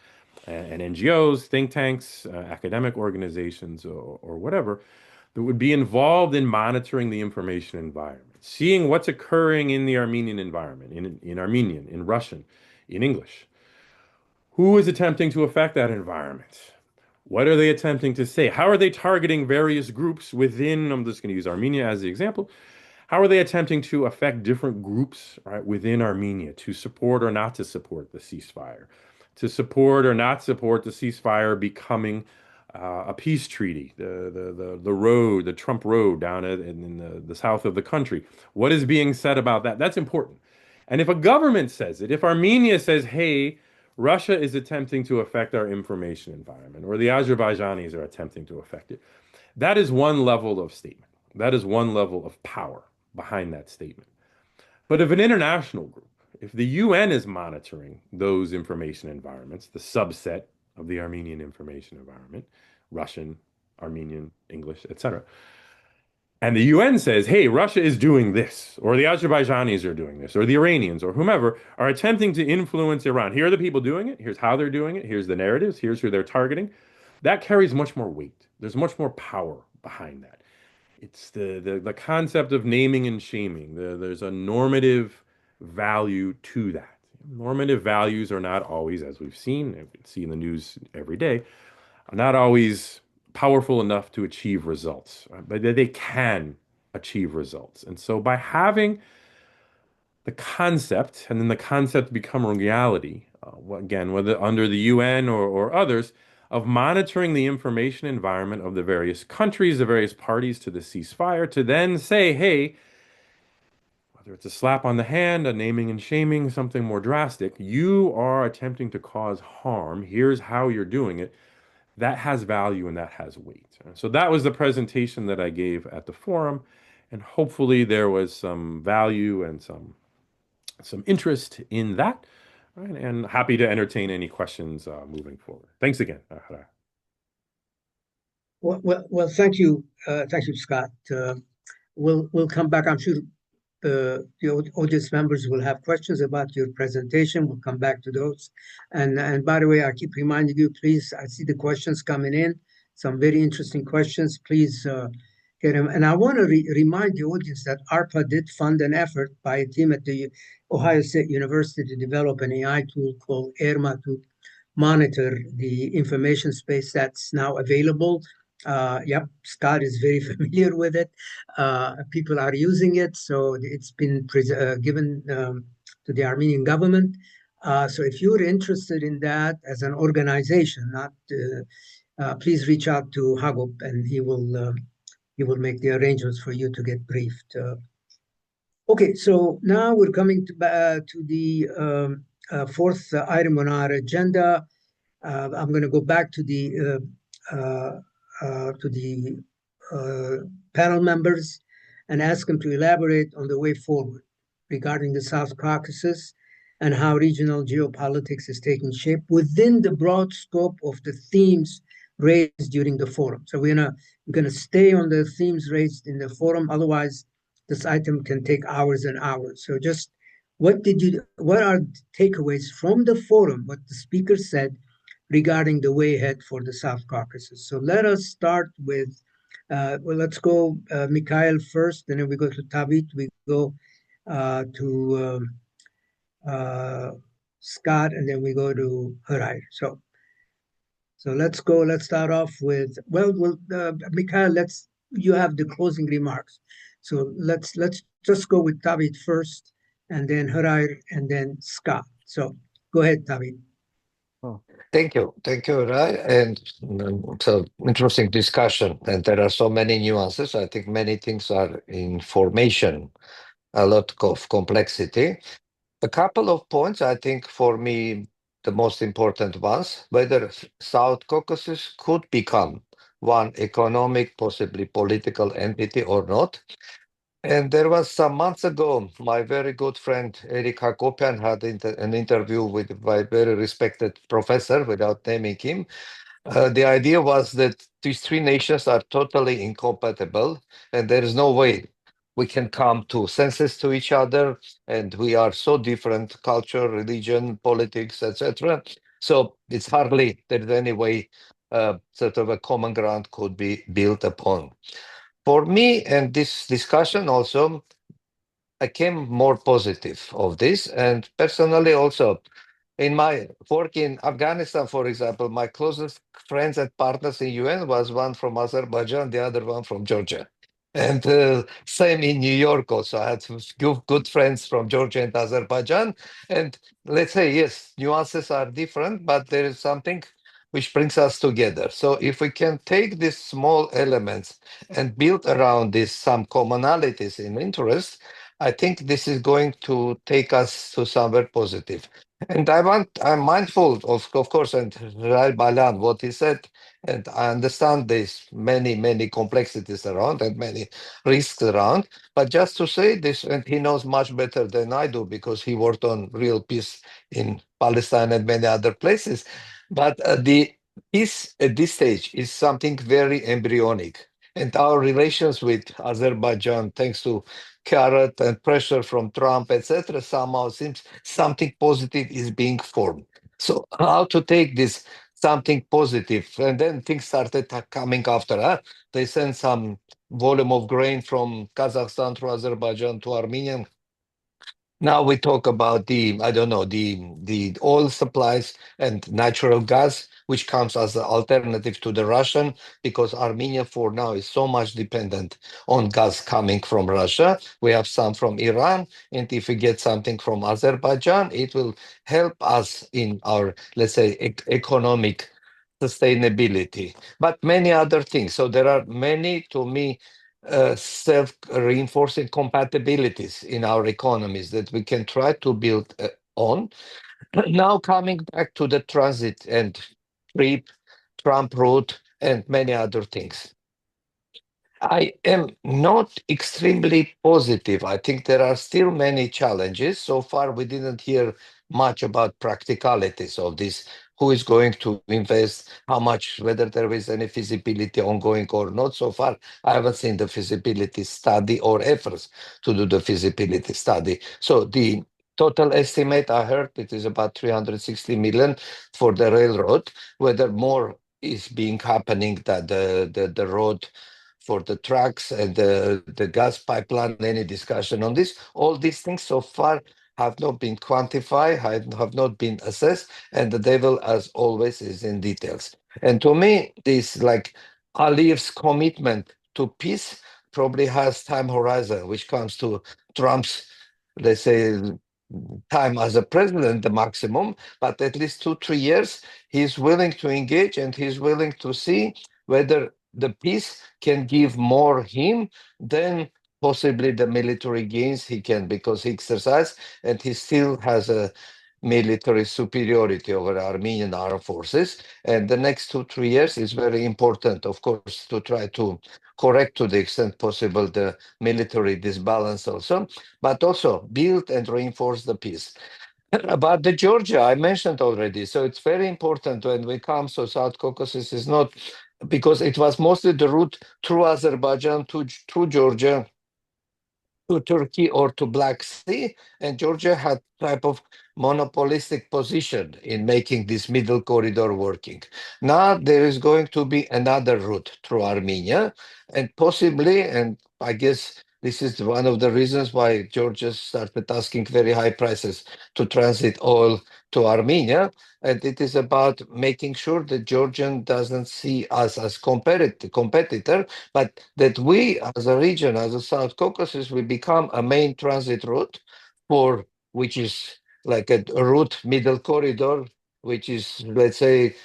and NGOs, think tanks, academic organizations, or whatever, that would be involved in monitoring the information environment, seeing what's occurring in the Armenian environment, in Armenian, in Russian, in English. Who is attempting to affect that environment? What are they attempting to say? How are they targeting various groups within, I'm just going to use Armenia as the example. How are they attempting to affect different groups, right, within Armenia to support or not to support the ceasefire? To support or not support the ceasefire becoming a peace treaty, the Trump road down in the south of the country. What is being said about that? That's important. And if a government says it, if Armenia says, hey, Russia is attempting to affect our information environment, or the Azerbaijanis are attempting to affect it, that is one level of statement. That is one level of power behind that statement. But if an international group, if the UN is monitoring those information environments, the subset of the Armenian information environment, Russian, Armenian, English, etc., and the UN says, hey, Russia is doing this, or the Azerbaijanis are doing this, or the Iranians, or whomever, are attempting to influence Iran. Here are the people doing it. Here's how they're doing it. Here's the narratives. Here's who they're targeting. That carries much more weight. There's much more power behind that. It's the concept of naming and shaming. There's a normative value to that. Normative values are not always, as we've seen, and we see in the news every day, are not always powerful enough to achieve results, right? But they can achieve results. And so by having the concept, and then the concept become a reality, again, whether under the UN or others, of monitoring the information environment of the various countries, the various parties to the ceasefire, to then say, hey, whether it's a slap on the hand, a naming and shaming, something more drastic, you are attempting to cause harm. Here's how you're doing it. That has value and that has weight. So that was the presentation that I gave at the forum, and hopefully there was some value and some interest in that. Right? And happy to entertain any questions moving forward. Thanks again. Well, thank you, Scott. We'll come back. I'm sure the audience members will have questions about your presentation. We'll come back to those. And by the way, I keep reminding you, please, I see the questions coming in, some very interesting questions. Please get them. And I want to remind the audience that ARPA did fund an effort by a team at the Ohio State University to develop an AI tool called ARMA to monitor the information space that's now available. Yep, Scott is very familiar with it. People are using it, so it's been given to the Armenian government. So if you're interested in that as an organization, please reach out to Hagop, and he will make the arrangements for you to get briefed. Okay, so now we're coming to the fourth item on our agenda. I'm going to go back to the panel members and ask them to elaborate on the way forward regarding the South Caucasus and how regional geopolitics is taking shape within the broad scope of the themes raised during the forum. So we're gonna stay on the themes raised in the forum. Otherwise, this item can take hours and hours. So just what are takeaways from the forum, what the speaker said regarding the way ahead for the South Caucasus? So let us start with, let's go Mikhail first, and then we go to Tavit, we go to Scott, and then we go to Hrair. So let's start off with, Mikhail, you have the closing remarks. So let's just go with Tavit first, and then Hrair, and then Scott. So go ahead, Tavit. Thank you, Hriar. And so interesting discussion. And there are so many nuances. I think many things are in formation a lot of complexity. A couple of points, I think, for me, the most important ones, whether South Caucasus could become one economic, possibly political entity or not. And there was some months ago, my very good friend Eric Akopyan had an interview with my very respected professor, without naming him. The idea was that these three nations are totally incompatible, and there is no way we can come to senses to each other, and we are so different: culture, religion, politics, etc. So it's hardly there's any way sort of a common ground could be built upon. For me, and this discussion also, I came more positive of this, and personally also in my work in Afghanistan, for example, my closest friends and partners in UN was one from Azerbaijan, the other one from Georgia. And same in New York also. I had good friends from Georgia and Azerbaijan. And let's say, yes, nuances are different, but there is something which brings us together. So if we can take these small elements and build around this some commonalities in interest, I think this is going to take us to somewhere positive. And I'm mindful of course, and Hrair Balian, what he said, and I understand there's many complexities around and many risks around. But just to say this, and he knows much better than I do because he worked on real peace in Palestine and many other places. But the peace at this stage is something very embryonic. And our relations with Azerbaijan, thanks to carrot and pressure from Trump, etc., somehow seems something positive is being formed. So how to take this something positive? And then things started coming after that. They sent some volume of grain from Kazakhstan to Azerbaijan to Armenia. Now we talk about the oil supplies and natural gas, which comes as an alternative to the Russian, because Armenia for now is so much dependent on gas coming from Russia. We have some from Iran, and if we get something from Azerbaijan, it will help us in our, let's say, economic sustainability, but many other things. So there are many, to me, self-reinforcing compatibilities in our economies that we can try to build on. Now coming back to the transit and trip, Trump route, and many other things. I am not extremely positive. I think there are still many challenges. So far, we didn't hear much about practicalities of this. Who is going to invest, how much, whether there is any feasibility ongoing or not. So far, I haven't seen the feasibility study or efforts to do the feasibility study. So the total estimate I heard, it is about 360 million for the railroad. Whether more is being happening that the road for the trucks and the gas pipeline, any discussion on this. All these things so far have not been quantified, have not been assessed, and the devil, as always, is in details. And to me, this like Aliyev's commitment to peace probably has time horizon, which comes to Trump's, let's say, time as a president, the maximum, but at least 2-3 years, he's willing to engage and he's willing to see whether the peace can give more him than possibly the military gains he can, because he exercises and he still has a military superiority over Armenian armed forces. And the next 2-3 years is very important, of course, to try to correct to the extent possible the military disbalance also, but also build and reinforce the peace. About the Georgia, I mentioned already. So it's very important when we come. So South Caucasus is not, because it was mostly the route through Azerbaijan to through Georgia to Turkey or to Black Sea, and Georgia had type of monopolistic position in making this middle corridor working. Now there is going to be another route through Armenia, and possibly, and I guess this is one of the reasons why Georgia started asking very high prices to transit oil to Armenia. And it is about making sure that Georgian doesn't see us as competitor, but that we as a region, as a South Caucasus, we become a main transit route for, which is like a route middle corridor, which is, let's say,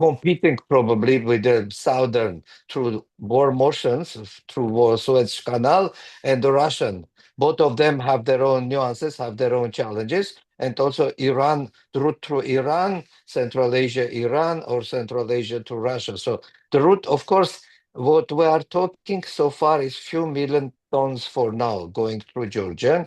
competing probably with the southern through war motions, through Suez Canal, and the Russian. Both of them have their own nuances, have their own challenges, and also Iran, the route through Iran, Central Asia, Iran, or Central Asia to Russia. So the route, of course, what we are talking so far is few million tons for now going through Georgia.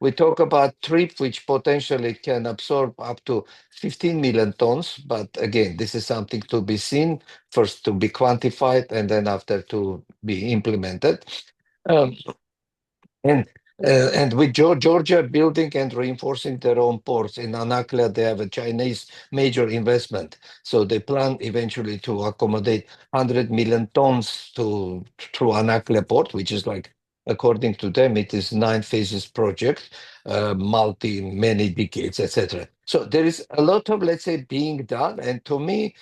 We talk about trip which potentially can absorb up to 15 million tons, but again, this is something to be seen, first to be quantified, and then after to be implemented. Um, and with Georgia building and reinforcing their own ports in Anaklia, they have a Chinese major investment. So they plan eventually to accommodate 100 million tons through Anaklia port, which is like, according to them, it is 9 phases project, many decades, etc. So there is a lot of, let's say, being done. And to me,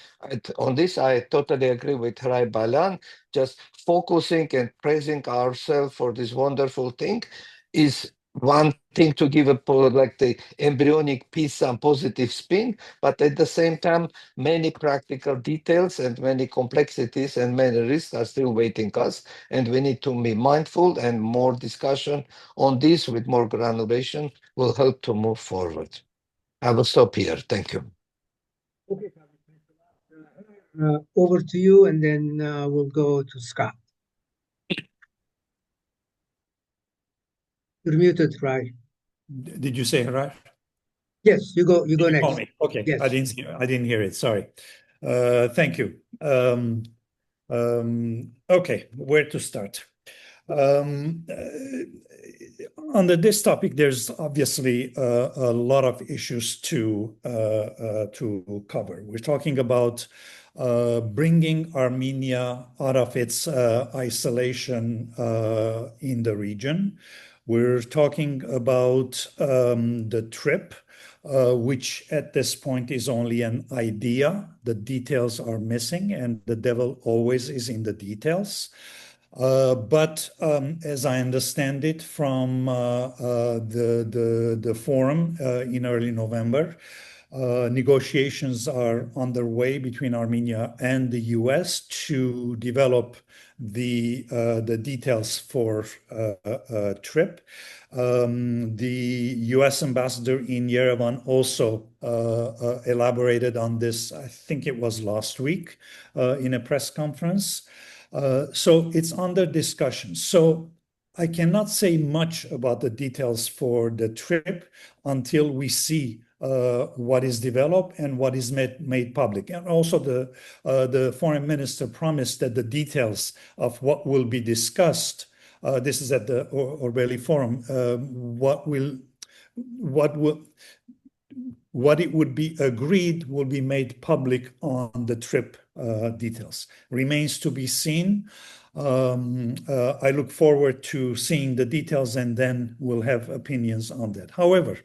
on this, I totally agree with Hrair Balian, just focusing and praising ourselves for this wonderful thing is one thing to give like the embryonic piece some positive spin, but at the same time, many practical details and many complexities and many risks are still waiting us. And we need to be mindful, and more discussion on this with more granulation will help to move forward. I will stop here. Thank you. Okay, over to you, and then we'll go to Scott. You're muted, right? Did you say Hrair? Yes, you go. You go You next. call me. Okay, Yes. I didn't hear it. Sorry. Thank you. Okay, where to start? Under this topic, there's obviously a lot of issues to cover. We're talking about bringing Armenia out of its isolation in the region. We're talking about the trip, which at this point is only an idea. The details are missing, and the devil always is in the details. But as I understand it from the forum in early November, negotiations are underway between Armenia and the US to develop the details for a trip. The US ambassador in Yerevan also elaborated on this, I think it was last week, in a press conference. So it's under discussion. So I cannot say much about the details for the trip until we see what is developed and what is made public. And also the foreign minister promised that the details of what will be discussed, this is at the Orbeli forum, what it would be agreed will be made public on the trip details. Remains to be seen. I look forward to seeing the details, and then we'll have opinions on that. However,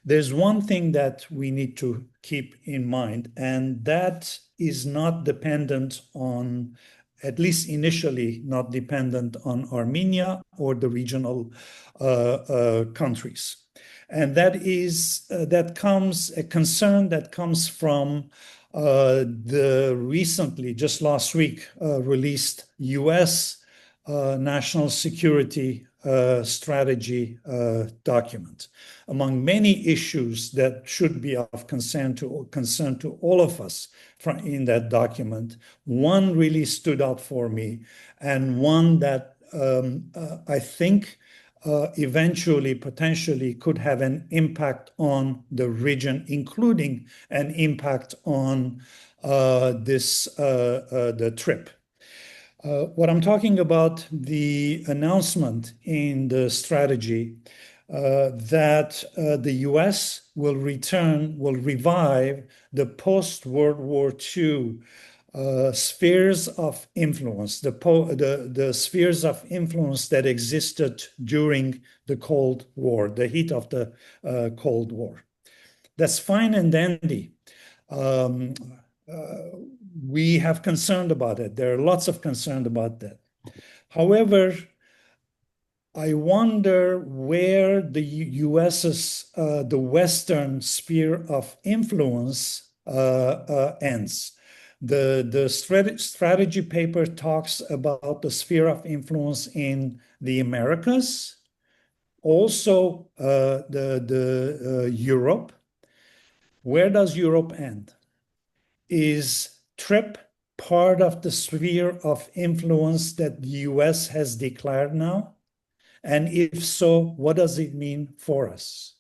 there's one thing that we need to keep in mind, and that is not dependent on, at least initially, not dependent on Armenia or the regional countries. And that is a concern that comes from the recently, just last week, released U.S. National Security Strategy document. Among many issues that should be of concern to all of us in that document, one really stood out for me, and one that I think eventually, potentially, could have an impact on the region, including an impact on the trip. What I'm talking about, the announcement in the strategy that the US will revive the post-World War II spheres of influence, the spheres of influence that existed during the Cold War, the heat of the Cold War. That's fine and dandy. We have concern about it. There are lots of concern about that. However, I wonder where the US's, the Western sphere of influence ends. The strategy paper talks about the sphere of influence in the Americas, also Europe. Where does Europe end? Is TRIP part of the sphere of influence that the US has declared now? And if so, what does it mean for us?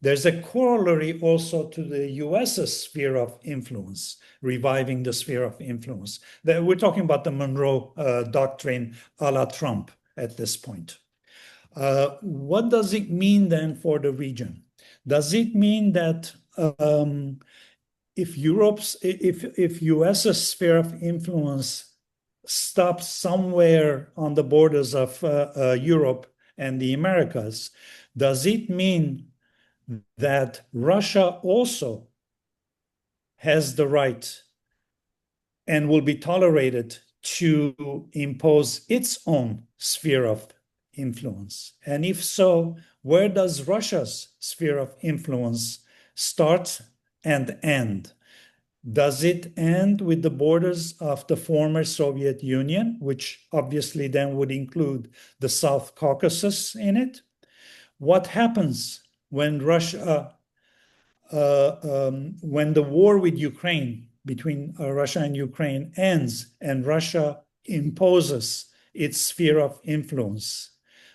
There's a corollary also to the US's sphere of influence, reviving the sphere of influence. We're talking about the Monroe Doctrine a la Trump at this point. What does it mean then for the region? Does it mean that if US's sphere of influence stops somewhere on the borders of Europe and the Americas, does it mean that Russia also has the right and will be tolerated to impose its own sphere of influence? And if so, where does Russia's sphere of influence start and end? Does it end with the borders of the former Soviet Union, which obviously then would include the South Caucasus in it? What happens when Russia, when the war with Ukraine, between Russia and Ukraine ends and Russia imposes its sphere of influence?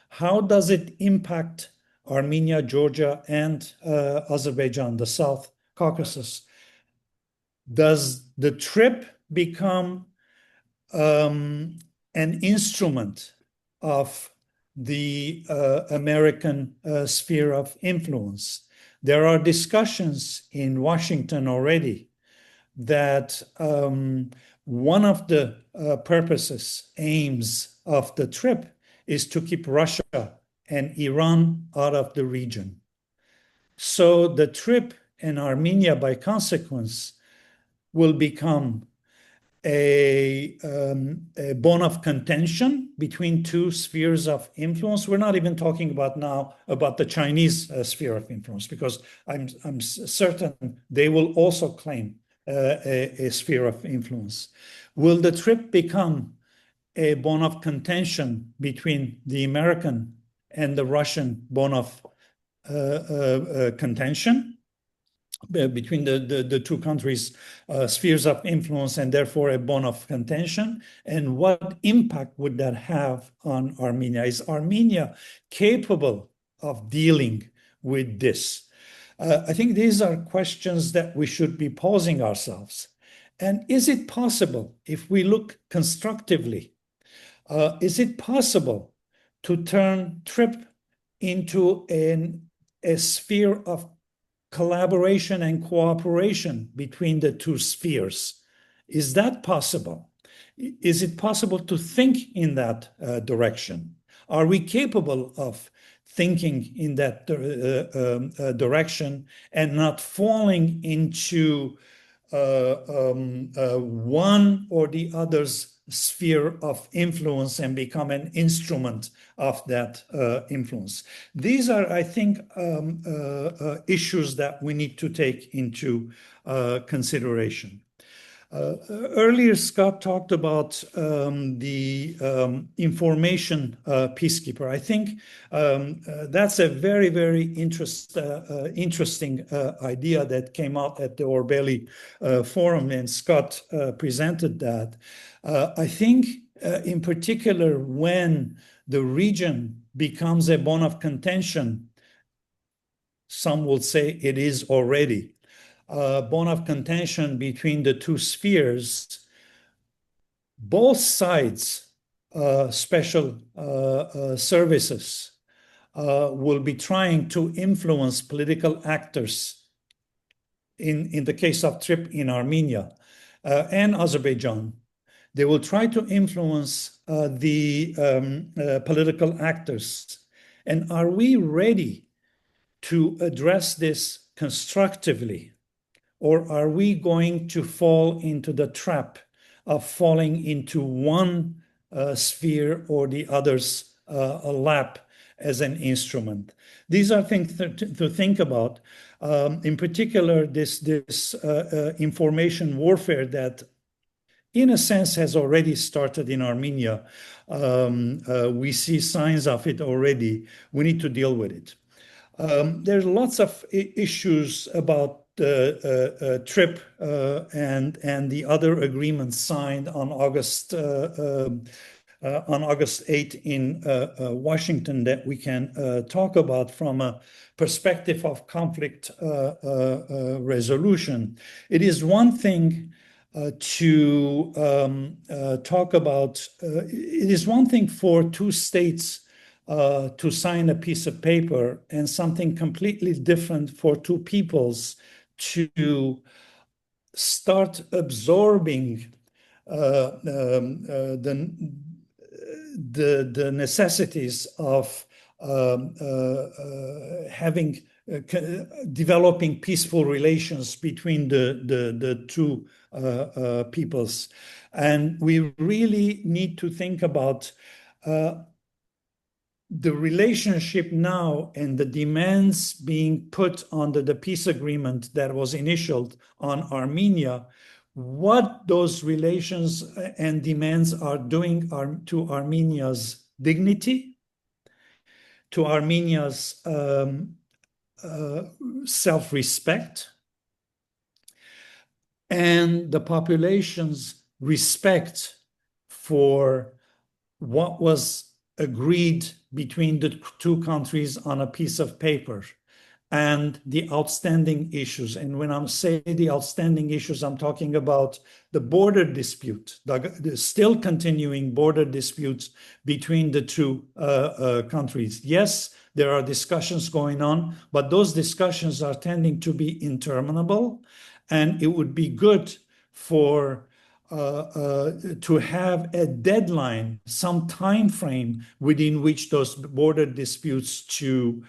How does it impact Armenia, Georgia, and Azerbaijan, the South Caucasus? Does the TRIP become an instrument of the American sphere of influence? There are discussions in Washington already that one of the purposes, aims of the TRIP is to keep Russia and Iran out of the region. So the TRIP and Armenia, by consequence, will become a bone of contention between two spheres of influence. We're not even talking about now about the Chinese sphere of influence, because I'm certain they will also claim a sphere of influence. Will the TRIP become a bone of contention between the American and the Russian bone of contention? Between the two countries' spheres of influence, and therefore a bone of contention? And what impact would that have on Armenia? Is Armenia capable of dealing with this? I think these are questions that we should be posing ourselves. And is it possible, if we look constructively, is it possible to turn TRIP into a sphere of collaboration and cooperation between the two spheres? Is that possible? Is it possible to think in that direction? Are we capable of thinking in that direction and not falling into one or the other's sphere of influence and become an instrument of that influence? These are, I think, issues that we need to take into consideration. Earlier, Scott talked about the information peacekeeper. I think that's a very, very interesting idea that came out at the Orbeli forum, and Scott presented that. I think in particular, when the region becomes a bone of contention, some will say it is already bone of contention between the two spheres, both sides, special services, will be trying to influence political actors, in the case of TRIP in Armenia and Azerbaijan. They will try to influence the political actors. And are we ready to address this constructively? Or are we going to fall into the trap of falling into one sphere or the other's lap as an instrument? These are things to think about. In particular, this information warfare that in a sense, has already started in Armenia. We see signs of it already. We need to deal with it. There's lots of issues about the trip and the other agreements signed on August 8 in Washington that we can talk about from a perspective of conflict resolution. It is one thing to talk about, it is one thing for two states to sign a piece of paper, and something completely different for two peoples to start absorbing the necessities of developing peaceful relations between the two peoples. And we really need to think about the relationship now and the demands being put under the peace agreement that was initialed on Armenia, what those relations and demands are doing to Armenia's dignity, to Armenia's self-respect, and the population's respect for what was agreed between the two countries on a piece of paper, and the outstanding issues. And when I'm saying the outstanding issues, I'm talking about the border dispute, the still continuing border disputes between the two countries. Yes, there are discussions going on, but those discussions are tending to be interminable, and it would be good for to have a deadline, some time frame within which those border disputes to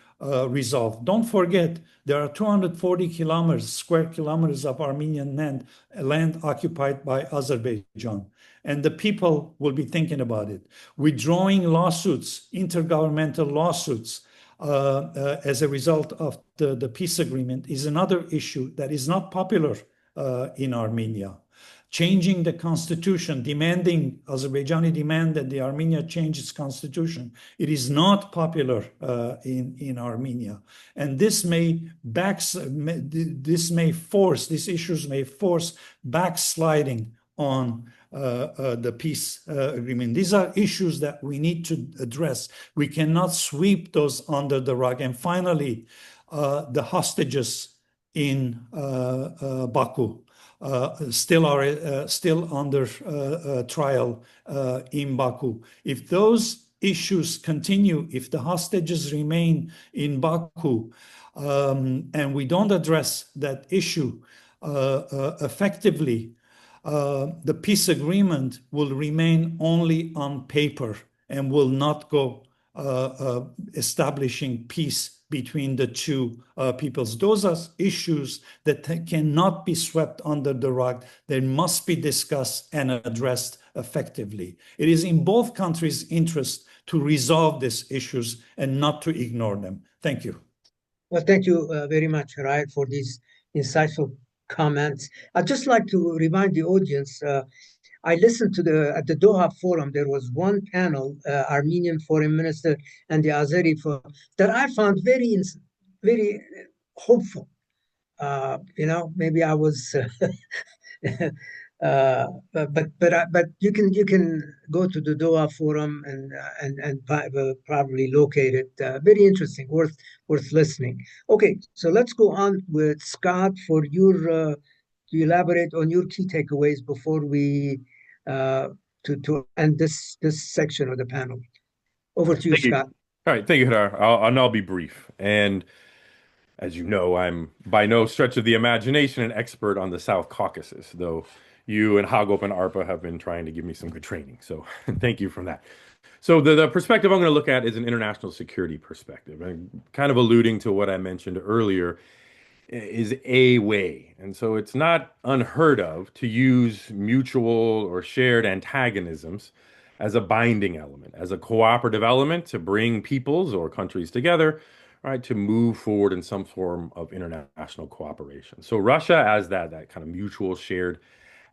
resolve. Don't forget, there are 240 square kilometers of Armenian land occupied by Azerbaijan, and the people will be thinking about it. Withdrawing lawsuits, intergovernmental lawsuits, as a result of the peace agreement is another issue that is not popular in Armenia. Changing the constitution, Azerbaijani demand that the Armenia change its constitution. It is not popular in Armenia. And these issues may force backsliding on the peace agreement. These are issues that we need to address. We cannot sweep those under the rug. And finally, the hostages in Baku. Still under trial in Baku. If those issues continue, if the hostages remain in Baku, and we don't address that issue effectively, the peace agreement will remain only on paper and will not go establishing peace between the two peoples. Those are issues that cannot be swept under the rug. They must be discussed and addressed effectively. It is in both countries' interest to resolve these issues and not to ignore them. Thank you. Well, thank you very much, Hrair, for these insightful comments. I'd just like to remind the audience, I listened to at the Doha Forum, there was one panel, Armenian foreign minister and the Azeri forum, that I found very hopeful. Maybe I was, but you can go to the Doha Forum and probably locate it. Very interesting, worth listening. Okay, so let's go on with Scott for your to elaborate on your key takeaways before we to end this section of the panel. Over to you, Scott. All right, thank you, Hriar. I'll be brief. And as you know, I'm by no stretch of the imagination an expert on the South Caucasus, though you and Hagop and ARPA have been trying to give me some good training. So thank you for that. So the perspective I'm going to look at is an international security perspective. And kind of alluding to what I mentioned earlier, is a way. And so it's not unheard of to use mutual or shared antagonisms as a binding element, as a cooperative element to bring peoples or countries together, right, to move forward in some form of international cooperation. So Russia as that kind of mutual shared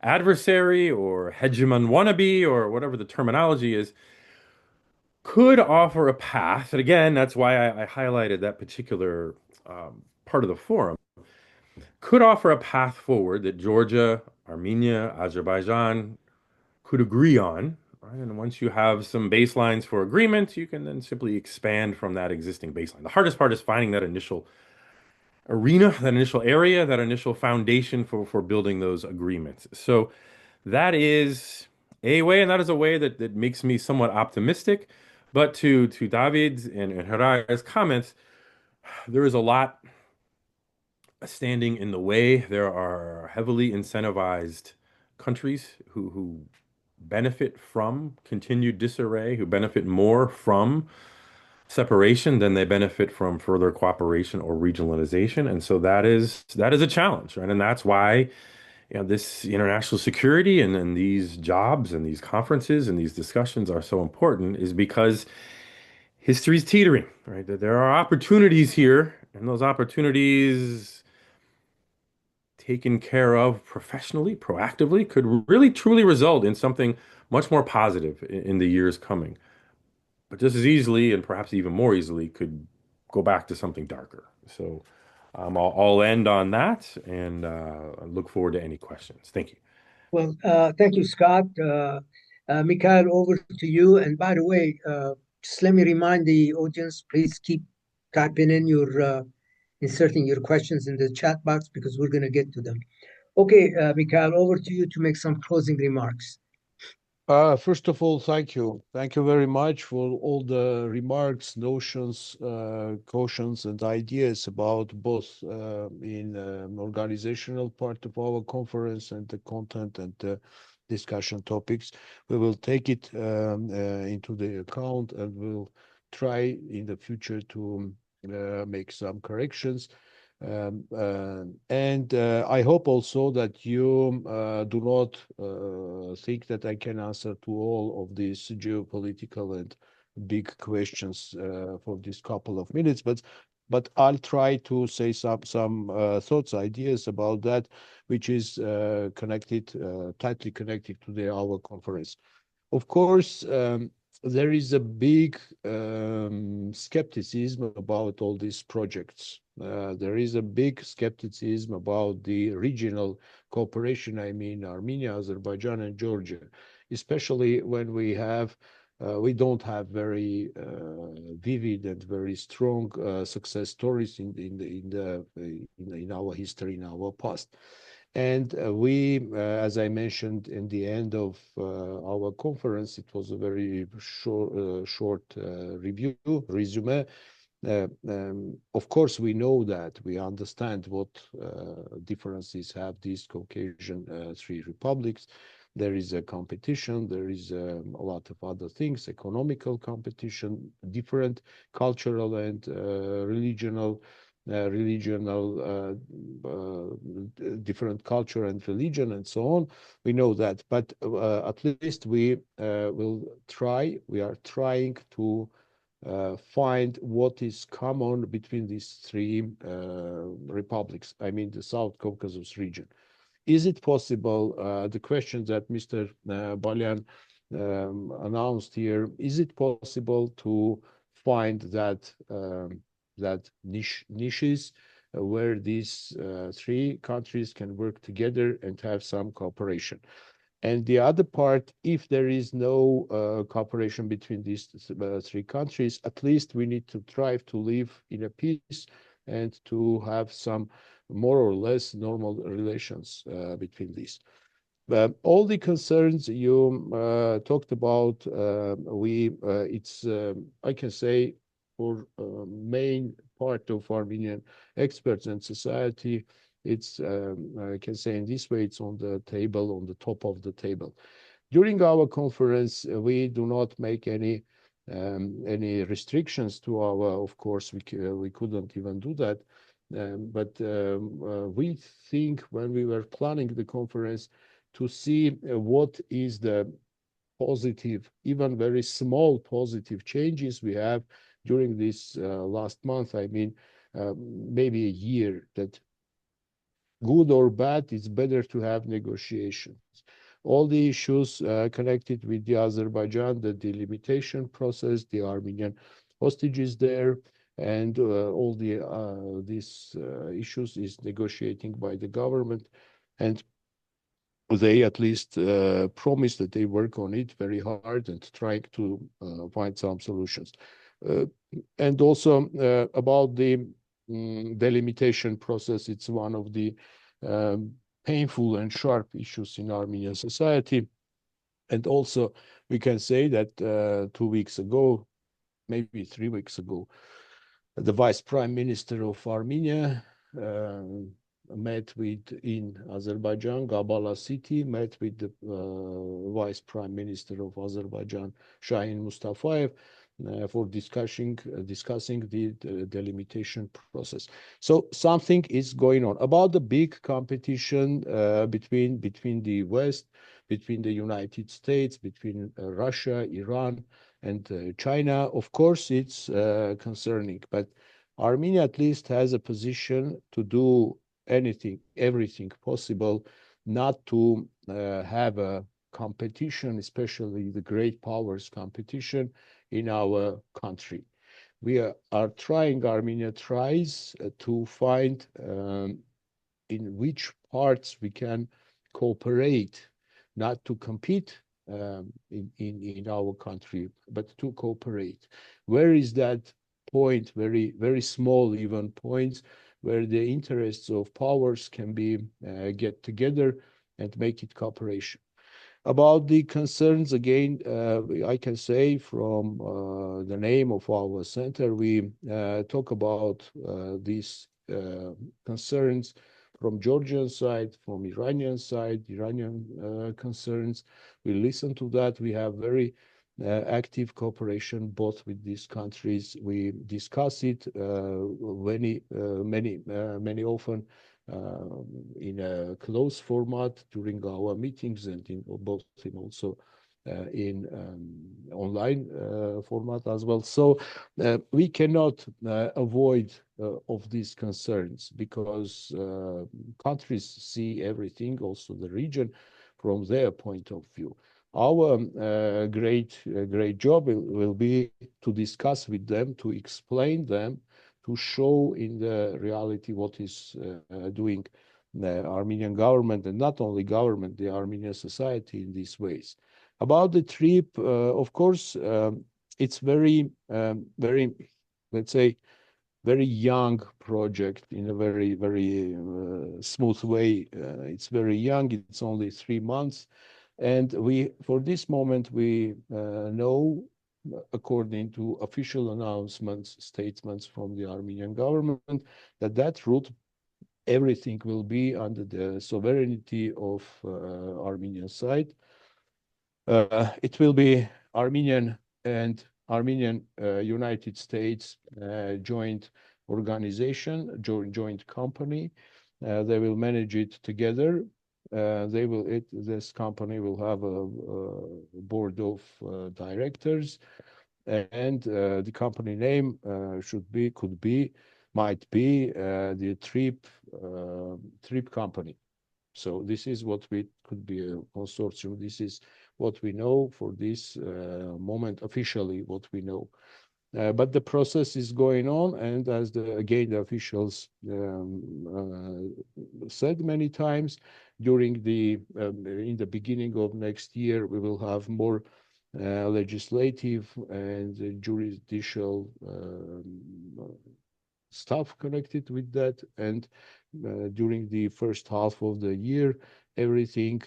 adversary or hegemon wannabe or whatever the terminology is could offer a path. And again, that's why I highlighted that particular part of the forum, could offer a path forward that Georgia, Armenia, Azerbaijan could agree on. Right? And once you have some baselines for agreement, you can then simply expand from that existing baseline. The hardest part is finding that initial arena, that initial area, that initial foundation for building those agreements. So that is a way, and that is a way that makes me somewhat optimistic. But to David's and Hrair's comments, there is a lot standing in the way. There are heavily incentivized countries who benefit from continued disarray, who benefit more from separation than they benefit from further cooperation or regionalization. And so that is a challenge, right? And that's why this international security and these jobs and these conferences and these discussions are so important, is because history's teetering, right? That there are opportunities here, and those opportunities taken care of professionally, proactively, could really truly result in something much more positive in the years coming. But just as easily, and perhaps even more easily, could go back to something darker. So I'll end on that, and I look forward to any questions. Thank you. Well, thank you, Scott. Mikhail, over to you. And by the way, just let me remind the audience, please keep typing in your, inserting your questions in the chat box, because we're going to get to them. Okay, Mikhail, over to you to make some closing remarks. First of all, thank you. Thank you very much for all the remarks, notions, cautions, and ideas about both in organizational part of our conference and the content and the discussion topics. We will take it into the account, and we'll try in the future to make some corrections. I hope also that you do not think that I can answer to all of these geopolitical and big questions for this couple of minutes, but I'll try to say some thoughts, ideas about that, which is connected, tightly connected to our conference. Of course, there is a big skepticism about all these projects. There is a big skepticism about the regional cooperation, I mean Armenia, Azerbaijan, and Georgia, especially when we don't have very vivid and very strong success stories in our history, in our past. And we, as I mentioned in the end of our conference, it was a very short resume. Of course, we know that, we understand what differences have these Caucasian three republics. There is a competition, there is a lot of other things, economical competition, different cultural and different culture and religion and so on. We know that, but at least we are trying to find what is common between these three republics, I mean the South Caucasus region. Is it possible, the question that Mr. Balian announced here, is it possible to find that niches where these three countries can work together and have some cooperation? And the other part, if there is no cooperation between these three countries, at least we need to try to live in a peace and to have some more or less normal relations between these. All the concerns you talked about, I can say, for main part of Armenian experts and society, it's I can say in this way, it's on the table, on the top of the table. During our conference, we do not make any restrictions to our. Of course, we couldn't even do that. But we think when we were planning the conference to see what is the positive, even very small positive changes we have during this last month. I mean, maybe a year, that good or bad, it's better to have negotiations. All the issues connected with the Azerbaijan, the delimitation process, the Armenian hostages there, and all these issues is negotiating by the government, and they at least promise that they work on it very hard and trying to find some solutions. And also about the delimitation process, it's one of the painful and sharp issues in Armenian society. And also we can say that 2 weeks ago, maybe 3 weeks ago, the Vice Prime Minister of Armenia met in Azerbaijan, Gabala city, met with the Vice Prime Minister of Azerbaijan, Shahin Mustafayev, for discussing the delimitation process. So something is going on. About the big competition between the West, between the United States, between Russia, Iran, and China, of course, it's concerning. But Armenia at least has a position to do everything possible, not to have a competition, especially the great powers competition in our country. We are trying, Armenia tries to find in which parts we can cooperate, not to compete in our country, but to cooperate. Where is that point, very small even points, where the interests of powers can be get together and make it cooperation. About the concerns, again, I can say from the name of our center, we talk about these concerns from Georgian side, from Iranian side, Iranian concerns. We listen to that. We have very active cooperation both with these countries. We discuss it many often in a close format during our meetings and also in online format as well. So we cannot avoid of these concerns because countries see everything, also the region, from their point of view. Our great job will be to discuss with them, to explain them, to show in the reality what is doing the Armenian government, and not only government, the Armenian society in these ways. About the trip, of course, it's very, let's say, very young project in a very smooth way. It's very young. It's only 3 months. And for this moment, we know, according to official announcements, statements from the Armenian government, that route, everything will be under the sovereignty of Armenian side. It will be Armenian and Armenian United States joint organization, joint company. They will manage it together. This company will have a board of directors, and the company name might be the trip company. So this is what could be a consortium. This is what we know for this moment, officially what we know. But the process is going on, and as the officials said many times, in the beginning of next year, we will have more legislative and judicial stuff connected with that, and during the first half of the year, everything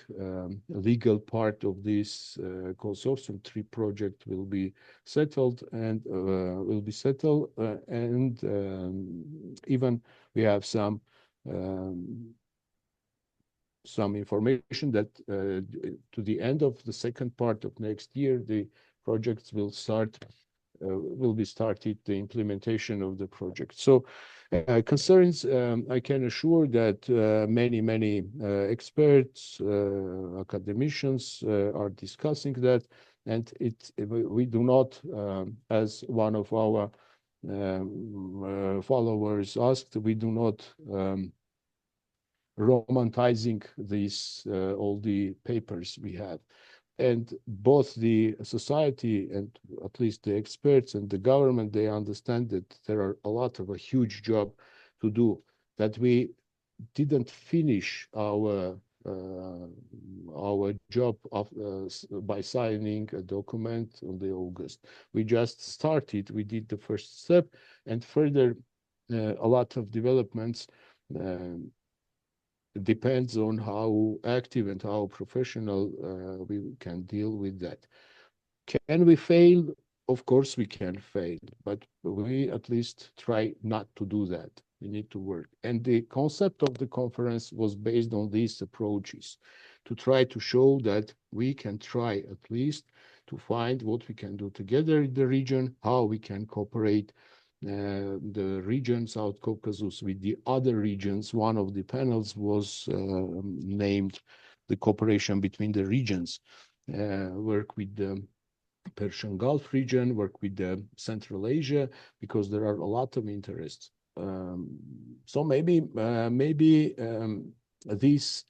legal part of this consortium trip project will be settled, and even we have some information that to the end of the second part of next year, the projects will be started, the implementation of the project. So concerns, I can assure that many experts, academicians are discussing that, and we do not, as one of our followers asked, we do not romanticizing these all the papers we have. And both the society and at least the experts and the government, they understand that there are a lot of a huge job to do, that we didn't finish our job of by signing a document on the August. We just started, we did the first step, and further a lot of developments depends on how active and how professional we can deal with that. Can we fail? Of course we can fail, but we at least try not to do that. We need to work. And the concept of the conference was based on these approaches, to try to show that we can try at least to find what we can do together in the region, how we can cooperate the region, South Caucasus, with the other regions. One of the panels was named the cooperation between the regions, work with the Persian Gulf region, work with the Central Asia, because there are a lot of interests. So maybe this,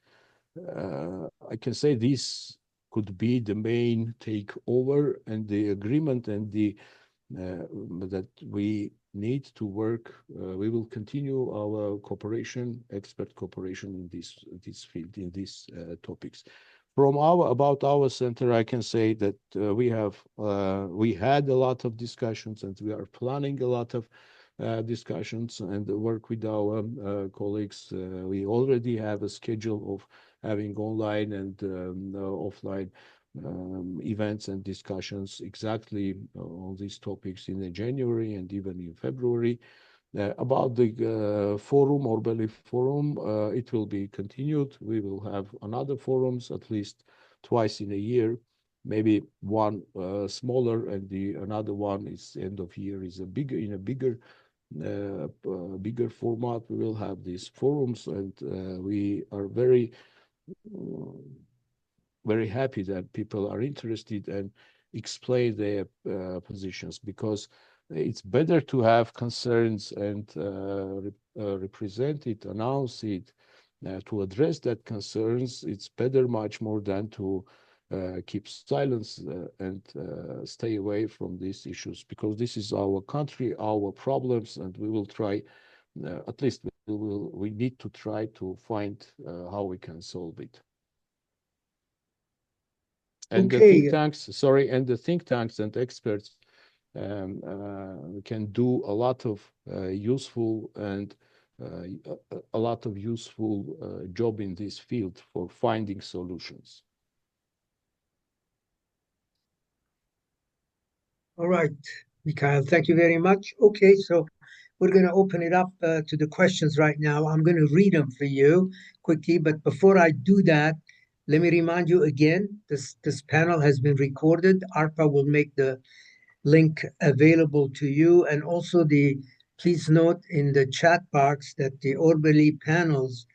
I can say this could be the main takeover and the agreement and the that we need to work. We will continue our cooperation, expert cooperation in this field, in these topics. About our center, I can say that we had a lot of discussions, and we are planning a lot of discussions and work with our colleagues. We already have a schedule of having online and offline events and discussions exactly on these topics in January and even in February. About the forum, Orbeli forum, it will be continued. We will have another forums at least twice in a year, maybe one smaller, and another one is end of year, is in a bigger format. We will have these forums, and we are very happy that people are interested and explain their positions, because it's better to have concerns and represent it, announce it, to address that concerns. It's better much more than to keep silence and stay away from these issues, because this is our country, our problems, and we will try, at least we need to try to find how we can solve it. And the think tanks, and the think tanks and experts can do a lot of useful and a lot of useful job in this field for finding solutions. All right, Mikhail, thank you very much. Okay, so we're going to open it up to the questions right now. I'm going to read them for you quickly, but before I do that, let me remind you again, this panel has been recorded. ARPA will make the link available to you, and also please note in the chat box that the Orbeli panels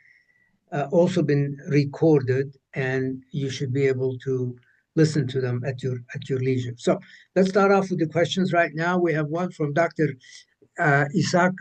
also been recorded, and you should be able to listen to them at your leisure. So let's start off with the questions right now. We have one from Dr. Isaac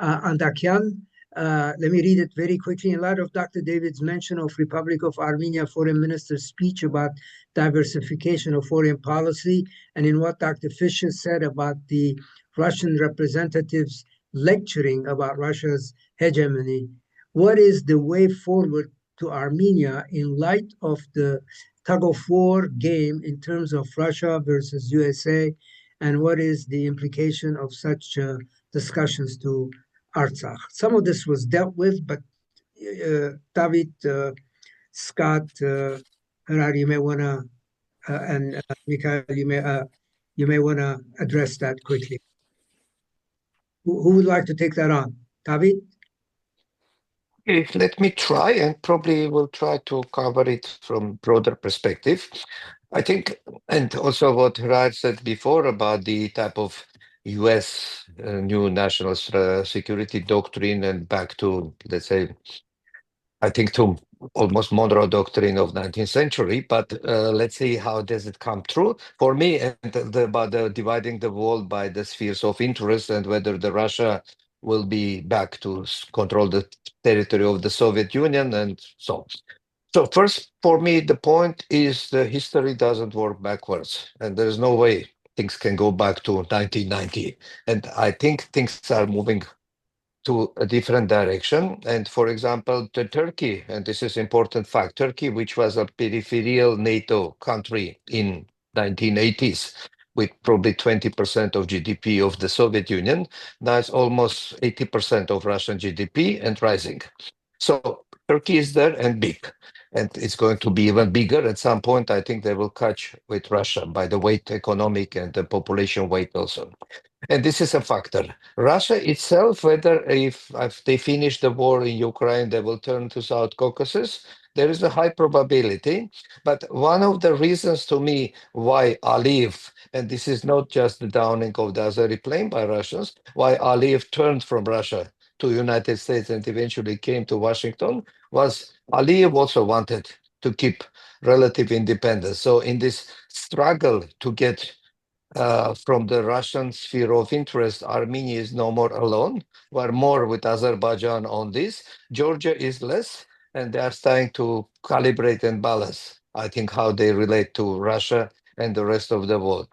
Andakyan. Let me read it very quickly. In light of Dr. David's mention of Republic of Armenia Foreign Minister's speech about diversification of foreign policy, and in what Dr. Fisher said about the Russian representatives lecturing about Russia's hegemony, what is the way forward to Armenia in light of the tug-of-war game in terms of Russia versus USA, and what is the implication of such discussions to Artsakh? Some of this was dealt with, but David, Scott, Hriar, you may want to, and Mikhail, you may want to address that quickly. Who would like to take that on? David? Okay, let me try, and probably will try to cover it from broader perspective. I think, and also what Hrair said before about the type of US new national security doctrine, and back to, let's say, I think to almost Monroe doctrine of 19th century, but let's see how does it come true. For me, and about dividing the world by the spheres of interest, and whether the Russia will be back to control the territory of the Soviet Union and so on. So first, for me, the point is the history doesn't work backwards, and there's no way things can go back to 1990. And I think things are moving to a different direction. And for example, the Turkey, and this is important fact, Turkey, which was a peripheral NATO country in 1980s, with probably 20% of GDP of the Soviet Union, now it's almost 80% of Russian GDP and rising. So Turkey is there and big, and it's going to be even bigger at some point. I think they will catch with Russia by the weight economic and the population weight also. And this is a factor. Russia itself, whether if they finish the war in Ukraine, they will turn to South Caucasus, there is a high probability. But one of the reasons to me why Aliyev, and this is not just the downing of the Azeri plain by Russians, why Aliyev turned from Russia to United States and eventually came to Washington, was Aliyev also wanted to keep relative independence. So in this struggle to get from the Russian sphere of interest, Armenia is no more alone. We're more with Azerbaijan on this. Georgia is less, and they are starting to calibrate and balance, I think, how they relate to Russia and the rest of the world.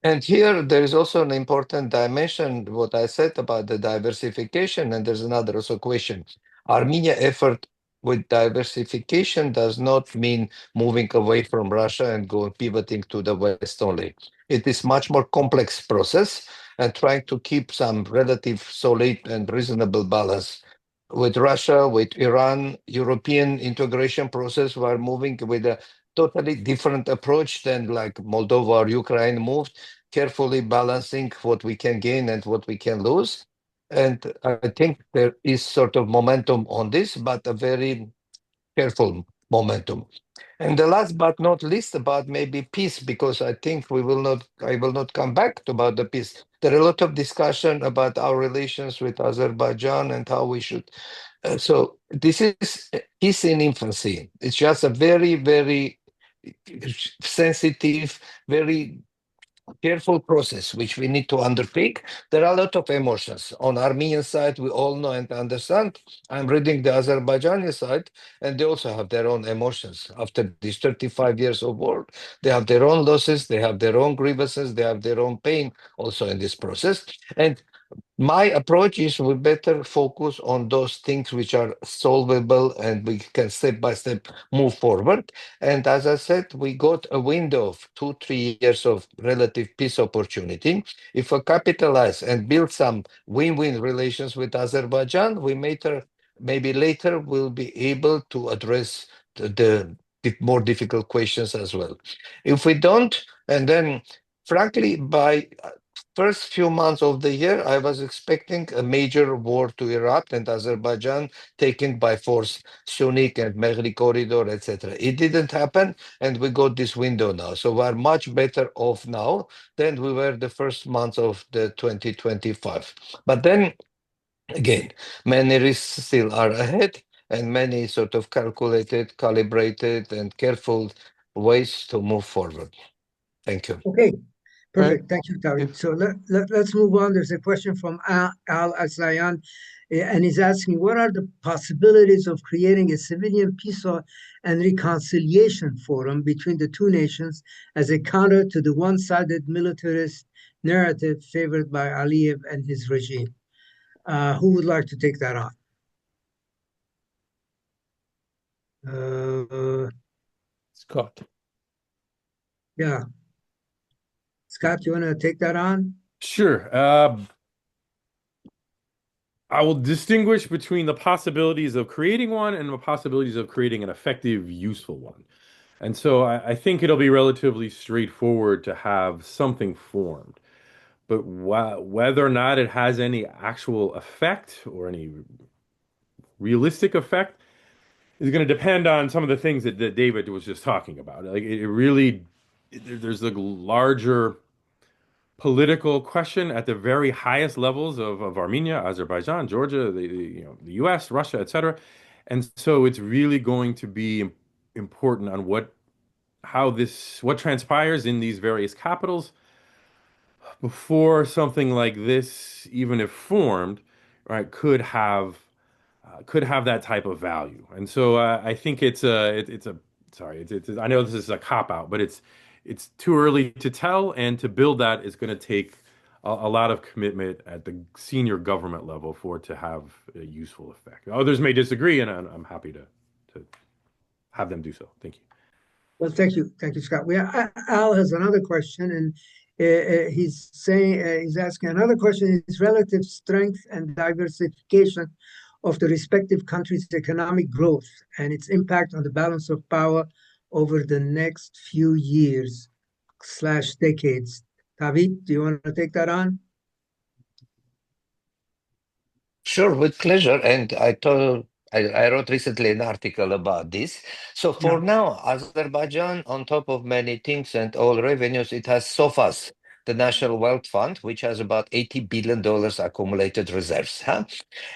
And here there is also an important dimension, what I said about the diversification, and there's another also question. Armenia effort with diversification does not mean moving away from Russia and going pivoting to the West only. It is much more complex process and trying to keep some relative solid and reasonable balance. With Russia, with Iran, European integration process, we're moving with a totally different approach than like Moldova or Ukraine moved, carefully balancing what we can gain and what we can lose. And I think there is sort of momentum on this, but a very careful momentum. And the last but not least about maybe peace, because I think I will not come back to about the peace. There are a lot of discussion about our relations with Azerbaijan and how we should. So this is peace in infancy. It's just a very, very sensitive, very careful process which we need to undertake. There are a lot of emotions. On Armenian side, we all know and understand. I'm reading the Azerbaijani side, and they also have their own emotions. After these 35 years of war, they have their own losses, they have their own grievances, they have their own pain also in this process. And my approach is we better focus on those things which are solvable and we can step by step move forward. And as I said, we got a window of 2-3 years of relative peace opportunity. If we capitalize and build some win-win relations with Azerbaijan, maybe later we'll be able to address the more difficult questions as well. If we don't, and then frankly, by first few months of the year, I was expecting a major war to erupt and Azerbaijan taken by force Sunik and Mehri corridor, etc. It didn't happen, and we got this window now. So we're much better off now than we were the first months of the 2025. But then again, many risks still are ahead, and many sort of calculated, calibrated, and careful ways to move forward. Thank you. Okay, perfect. Thank you, Tariq. So let's move on. There's a question from Al Asayan, and he's asking, what are the possibilities of creating a civilian peace and reconciliation forum between the two nations as a counter to the one-sided militarist narrative favored by Aliyev and his regime? Who would like to take that on? Scott. Yeah. Scott, you want to take that on? Sure. I will distinguish between the possibilities of creating one and the possibilities of creating an effective, useful one. And so I think it'll be relatively straightforward to have something formed. But whether or not it has any actual effect or any realistic effect is going to depend on some of the things that David was just talking about. Like there's a larger political question at the very highest levels of Armenia, Azerbaijan, Georgia, the U.S., Russia, etc. And so it's really going to be important on what transpires in these various capitals before something like this, even if formed, right, could have that type of value. And so I think it's a sorry, I know this is a cop out, but it's too early to tell, and to build that is going to take a lot of commitment at the senior government level for it to have a useful effect. Others may disagree, and I'm happy to have them do so. Thank you. Well, thank you, Scott. Al has another question, and he's saying he's asking another question: is relative strength and diversification of the respective countries' economic growth and its impact on the balance of power over the next few years / decades. David, do you want to take that on? Sure, with pleasure. And I wrote recently an article about this. So for now, Azerbaijan, on top of many things and all revenues, it has SOFAS, the National Wealth Fund, which has about $80 billion accumulated reserves. Huh?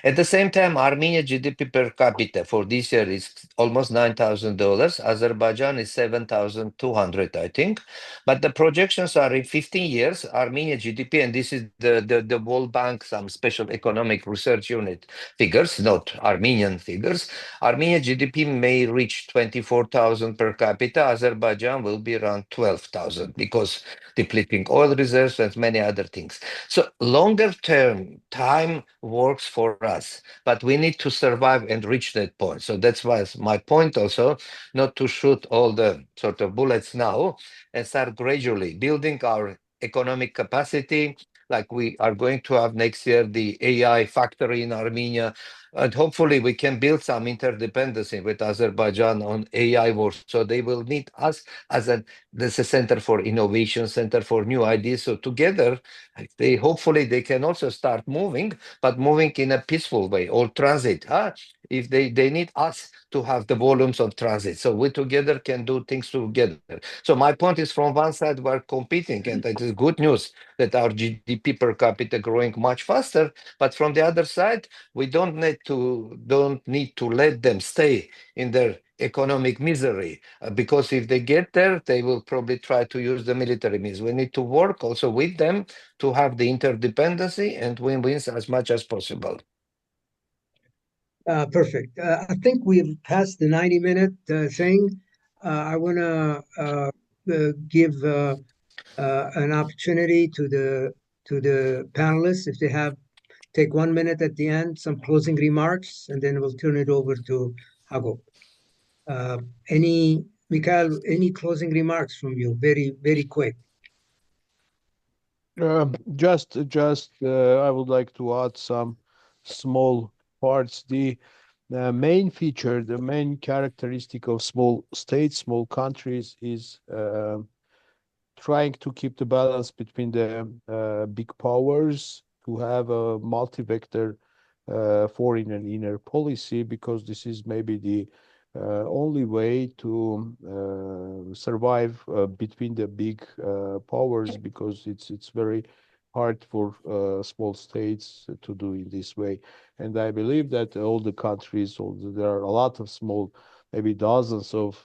At the same time, Armenia GDP per capita for this year is almost $9,000. Azerbaijan is 7,200, I think. But the projections are in 15 years, Armenia GDP, and this is the World Bank, some special economic research unit figures, not Armenian figures. Armenia GDP may reach 24,000 per capita. Azerbaijan will be around 12,000 because depleting oil reserves and many other things. So longer term, time works for us, but we need to survive and reach that point. So that's why my point also, not to shoot all the sort of bullets now, and start gradually building our economic capacity, like we are going to have next year, the AI factory in Armenia. And hopefully we can build some interdependency with Azerbaijan on AI work. So they will need us as a center for innovation, center for new ideas. So together, hopefully they can also start moving, but moving in a peaceful way, or transit. If they need us to have the volumes of transit. So we together can do things together. So my point is, from one side, we're competing, and it is good news that our GDP per capita growing much faster. But from the other side, we don't need to let them stay in their economic misery, because if they get there, they will probably try to use the military means. We need to work also with them to have the interdependency and win-wins as much as possible. Perfect. I think we've passed the 90-minute thing. I want to give an opportunity to the panelists, if they take 1 minute at the end, some closing remarks, and then we'll turn it over to Hagop. Mikhail, any closing remarks from you? Very, very quick. Just I would like to add some small parts. The main feature, the main characteristic of small states, small countries, is trying to keep the balance between the big powers, to have a multi-vector foreign and inner policy, because this is maybe the only way to survive between the big powers, because it's very hard for small states to do in this way. And I believe that all the countries, there are a lot of small, maybe dozens of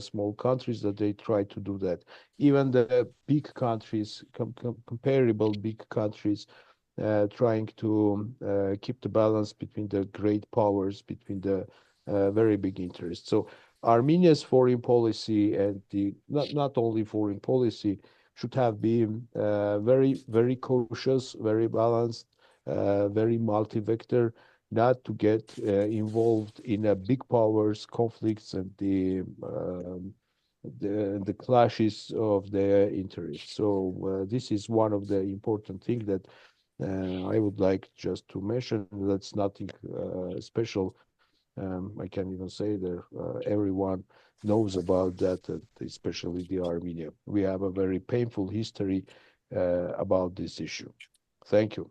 small countries, that they try to do that. Even the big countries, comparable big countries, trying to keep the balance between the great powers, between the very big interests. So Armenia's foreign policy, and not only foreign policy, should have been very, very cautious, very balanced, very multi-vector, not to get involved in a big powers conflicts and the clashes of their interests. So this is one of the important things that I would like just to mention. That's nothing special. I can even say that everyone knows about that, especially the Armenia. We have a very painful history about this issue. Thank you.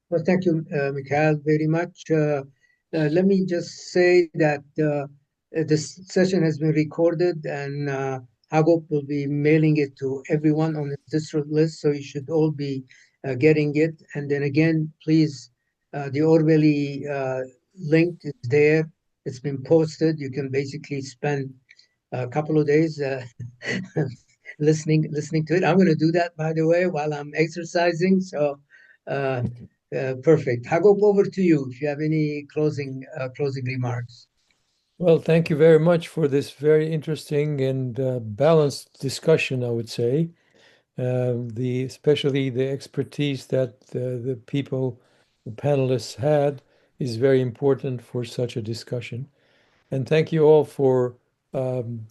Well, thank you, Mikhail, very much. Let me just say that this session has been recorded, and Hagop will be mailing it to everyone on the district list, so you should all be getting it. And then again, please, the Orbeli link is there. It's been posted. You can basically spend a couple of days listening to it. I'm going to do that, by the way, while I'm exercising. So Perfect. Hagop, over to you if you have any closing remarks. Well, thank you very much for this very interesting and balanced discussion, I would say. Especially the expertise that the people, the panelists had is very important for such a discussion. And thank you all for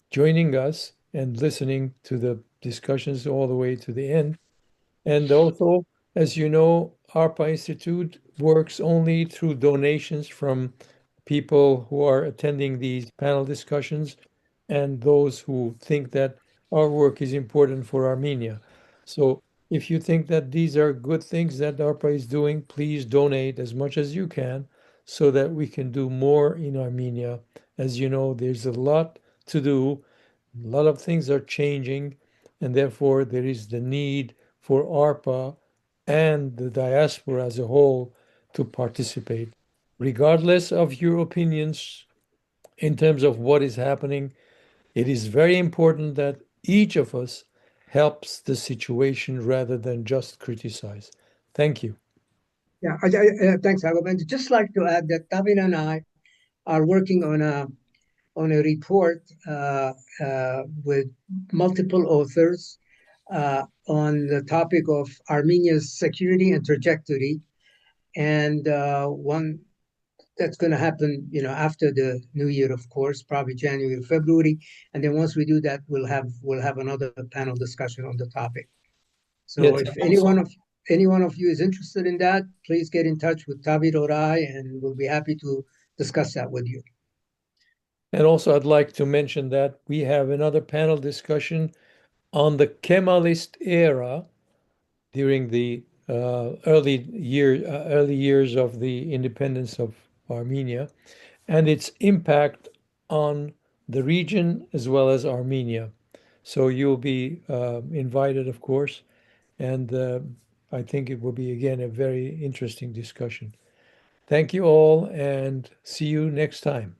joining us and listening to the discussions all the way to the end. And also, as you know, ARPA Institute works only through donations from people who are attending these panel discussions and those who think that our work is important for Armenia. So if you think that these are good things that ARPA is doing, please donate as much as you can so that we can do more in Armenia. As you know, there's a lot to do. A lot of things are changing, and therefore there is the need for ARPA and the diaspora as a whole to participate. Regardless of your opinions in terms of what is happening, it is very important that each of us helps the situation rather than just criticize. Thank you. Yeah, thanks, Hagop. And just like to add that Tavin and I are working on a report with multiple authors on the topic of Armenia's security and trajectory, and one that's going to happen, after the new year, of course, probably January, February, and then once we do that, we'll have another panel discussion on the topic. So Yes, if any one of you is interested in that, please get in touch with Tavir or I, and we'll be happy to discuss that with you. and also I'd like to mention that we have another panel discussion on the Kemalist era during the early years of the independence of Armenia and its impact on the region as well as Armenia. So you'll be invited, of course, and I think it will be again a very interesting discussion. Thank you all, and see you next time.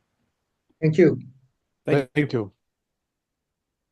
Thank you. Thank you. Thank you.